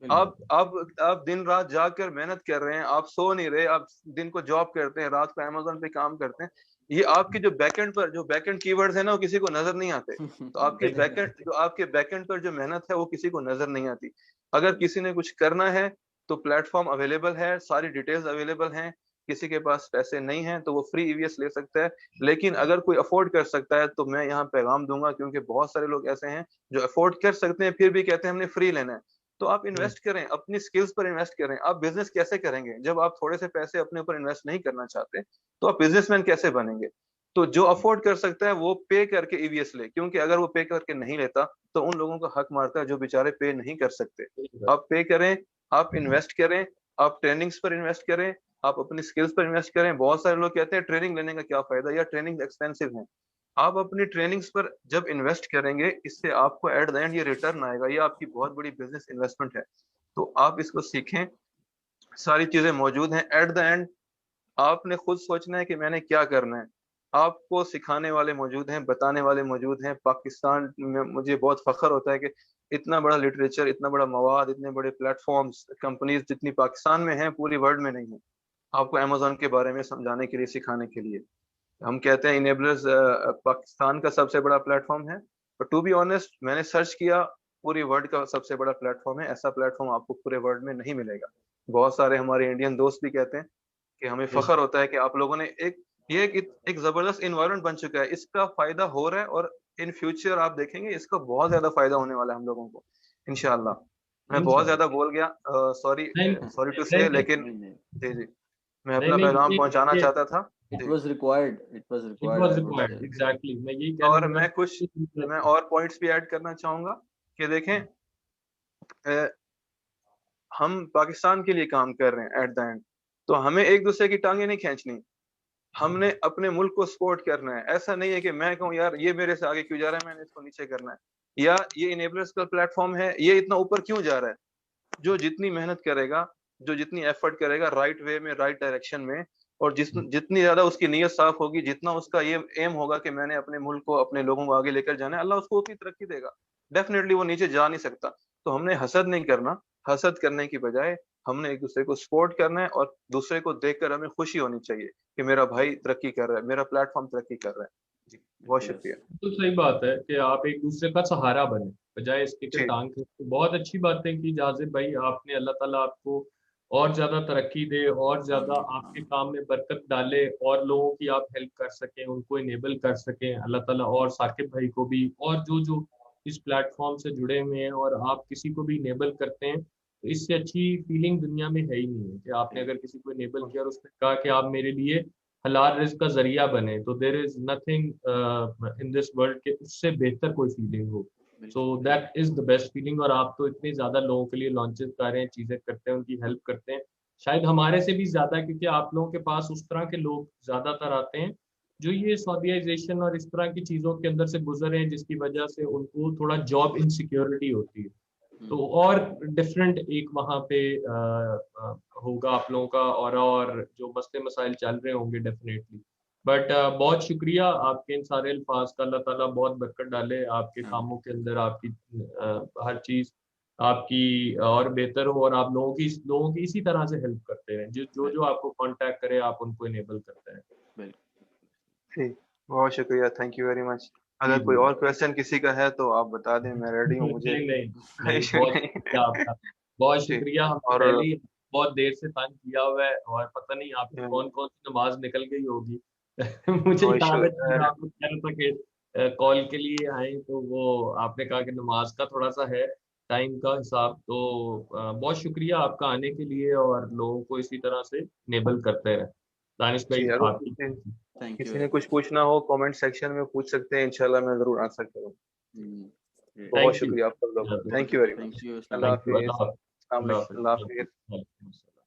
आप दिन रात जाग कर मेहनत कर रहे हैं, आप सो नहीं रहे, आप दिन को जॉब करते हैं, रात को अमेज़न पे काम करते हैं। ये आपके जो बैकएंड कीवर्ड्स है ना वो किसी को नजर नहीं आते। तो आपके बैकएंड पर जो मेहनत है वो किसी को नजर नहीं आती। अगर किसी ने कुछ करना है तो प्लेटफॉर्म अवेलेबल है, सारी डिटेल्स अवेलेबल हैं। किसी के पास पैसे नहीं है तो वो फ्री ईवीएस ले सकता है, लेकिन अगर कोई अफोर्ड कर सकता है तो मैं यहाँ पैगाम दूंगा, क्योंकि बहुत सारे लोग ऐसे हैं जो अफोर्ड कर सकते हैं फिर भी कहते हैं हमने फ्री लेना है। तो आप इन्वेस्ट करें, अपनी स्किल्स पर इन्वेस्ट करें। आप बिजनेस कैसे करेंगे जब आप थोड़े से पैसे अपने ऊपर इन्वेस्ट नहीं करना चाहते, तो आप बिजनेसमैन कैसे बनेंगे? तो जो अफोर्ड कर सकता है वो पे करके ईवीएस ले, क्योंकि अगर वो पे करके नहीं लेता तो उन लोगों का हक मारता है जो बेचारे पे नहीं कर सकते। आप पे करें, आप इन्वेस्ट करें, आप ट्रेनिंग्स पर इन्वेस्ट करें, आप अपनी स्किल्स पर इन्वेस्ट करें। बहुत सारे लोग कहते हैं ट्रेनिंग लेने का क्या फायदा, या ट्रेनिंग एक्सपेंसिव है। आप अपनी ट्रेनिंग्स पर जब इन्वेस्ट करेंगे इससे आपको एट द एंड ये रिटर्न आएगा, ये आपकी बहुत बड़ी बिजनेस इन्वेस्टमेंट है। तो आप इसको सीखें, सारी चीजें मौजूद हैं। एट द एंड आपने खुद सोचना है कि मैंने क्या करना है। आपको सिखाने वाले मौजूद हैं, बताने वाले मौजूद हैं। पाकिस्तान में मुझे बहुत फख्र होता है कि इतना बड़ा लिटरेचर, इतना बड़ा मवाद, इतने बड़े प्लेटफॉर्म्स, कंपनीज जितनी पाकिस्तान में हैं पूरी वर्ल्ड में नहीं है आपको अमेज़न के बारे में समझाने के लिए, सिखाने के लिए। हम कहते हैं इनेबलर्स पाकिस्तान का सबसे बड़ा प्लेटफॉर्म है, पर टू बी ऑनेस्ट मैंने सर्च किया, पूरी वर्ल्ड का सबसे बड़ा प्लेटफॉर्म है। ऐसा प्लेटफॉर्म आपको पूरे वर्ल्ड में नहीं मिलेगा। बहुत सारे हमारे इंडियन दोस्त भी कहते हैं कि हमें फख्र होता है कि आप लोगों ने एक जबरदस्त इन्वायरमेंट बन चुका है, इसका फायदा हो रहा है और इन फ्यूचर आप देखेंगे इसका बहुत ज्यादा फायदा होने वाला है हम लोगों को इंशाल्लाह। मैं बहुत ज्यादा बोल गया, सॉरी टू से, लेकिन जी जी मैं अपना पैगाम पहुंचाना चाहता था। It was required. Exactly. मैं यही कह और मैं और पॉइंट्स भी ऐड करना चाहूंगा कि देखें हम पाकिस्तान के लिए काम कर रहे हैं एट द एंड, तो हमें एक दूसरे की टांगे नहीं खींचनी, हमने अपने मुल्क को सपोर्ट करना है। ऐसा नहीं है कि मैं कहूँ यार ये मेरे से आगे क्यों जा रहा है, मैंने इसको नीचे करना है, या ये इनेबलर्स का प्लेटफॉर्म है ये इतना ऊपर क्यों जा रहा है। जो जितनी मेहनत करेगा, जो जितनी एफर्ट करेगा राइट वे में, राइट डायरेक्शन में, और जितनी ज्यादा उसकी नीयत साफ होगी, जितना उसका ये एम होगा कि मैंने अपने मुल्क को, अपने लोगों को आगे लेकर जाना है, अल्लाह उसको उतनी तरक्की देगा। डेफिनेटली वो नीचे जा नहीं सकता। तो हमने हसद नहीं करना, हसद करने की बजाय हमने एक दूसरे को सपोर्ट करना है और दूसरे को देखकर हमें खुशी होनी चाहिए कि मेरा भाई तरक्की कर रहा है, मेरा प्लेटफॉर्म तरक्की कर रहा है। जी बहुत शुक्रिया। तो सही बात है कि आप एक दूसरे का सहारा बने बजाय इसके कि टांग खींचे। तो बहुत अच्छी बातें की जाजिब भाई आपने। अल्लाह ताला आपको और ज्यादा तरक्की दे और ज्यादा आपके काम में बरकत डाले और लोगों की आप हेल्प कर सकें, उनको इनेबल कर सकें अल्लाह ताला। और साकिब भाई को भी और जो जो इस प्लेटफॉर्म से जुड़े हुए हैं, और आप किसी को भी इनेबल करते हैं तो इससे अच्छी फीलिंग दुनिया में है ही नहीं है कि आपने अगर किसी को इनेबल किया और उसने कहा कि आप मेरे लिए हलाल रिज़्क का जरिया बने, तो there is nothing in this world के उससे बेहतर कोई फीलिंग हो। So that is the best feeling. और आप तो इतने ज्यादा लोगों के लिए लॉन्चेस कर रहे हैं, चीजें करते हैं, उनकी हेल्प करते हैं, शायद हमारे से भी ज्यादा, क्योंकि आप लोगों के पास उस तरह के लोग ज्यादातर आते हैं जो ये सऊदीयाइजेशन और इस तरह की चीजों के अंदर से गुजर रहे हैं, जिसकी वजह से उनको थोड़ा जॉब इनसिक्योरिटी होती है। तो और डिफरेंट एक वहाँ पे होगा आप लोगों का, और जो मसले मसाइल चल रहे होंगे डेफिनेटली। बट बहुत शुक्रिया आपके इन सारे अल्फाज का। अल्लाह ताला बहुत बरकत डाले आपके कामों के अंदर, आपकी हर चीज़ आपकी और बेहतर हो, और आप लोगों की इसी तरह से हेल्प करते रहें। जो जो आपको कांटेक्ट करे आप उनको इनेबल करते हैं। ठीक, बहुत शुक्रिया, थैंक यू वेरी मच। अगर कोई और क्वेश्चन किसी का है तो आप बता दें, मैं रेडी हूँ। मुझे नहीं, बहुत शुक्रिया आपका, बहुत शुक्रिया। हम पहले ही बहुत देर से तंग किया हुआ है और पता नहीं आपकी कौन कौन सी नमाज निकल गई होगी। मुझे याद है आप लोग कह रहे थे कि कॉल के लिए आए, तो वो आपने कहा कि नमाज का थोड़ा सा है टाइम का हिसाब। तो बहुत शुक्रिया आपका आने के लिए, और लोगों को इसी तरह से इनेबल करते रहे। दानिश भाई किसी ने कुछ पूछना हो कमेंट सेक्शन में पूछ सकते हैं, इंशाल्लाह मैं जरूर आंसर करूँ। बहुत शुक्रिया आपका। Thank you very much. Thank you. Allah Thank you. Hafiz. Allah Hafiz. अस्सलाम वालेकुम। अल्लाह हाफिज। Allah Hafiz.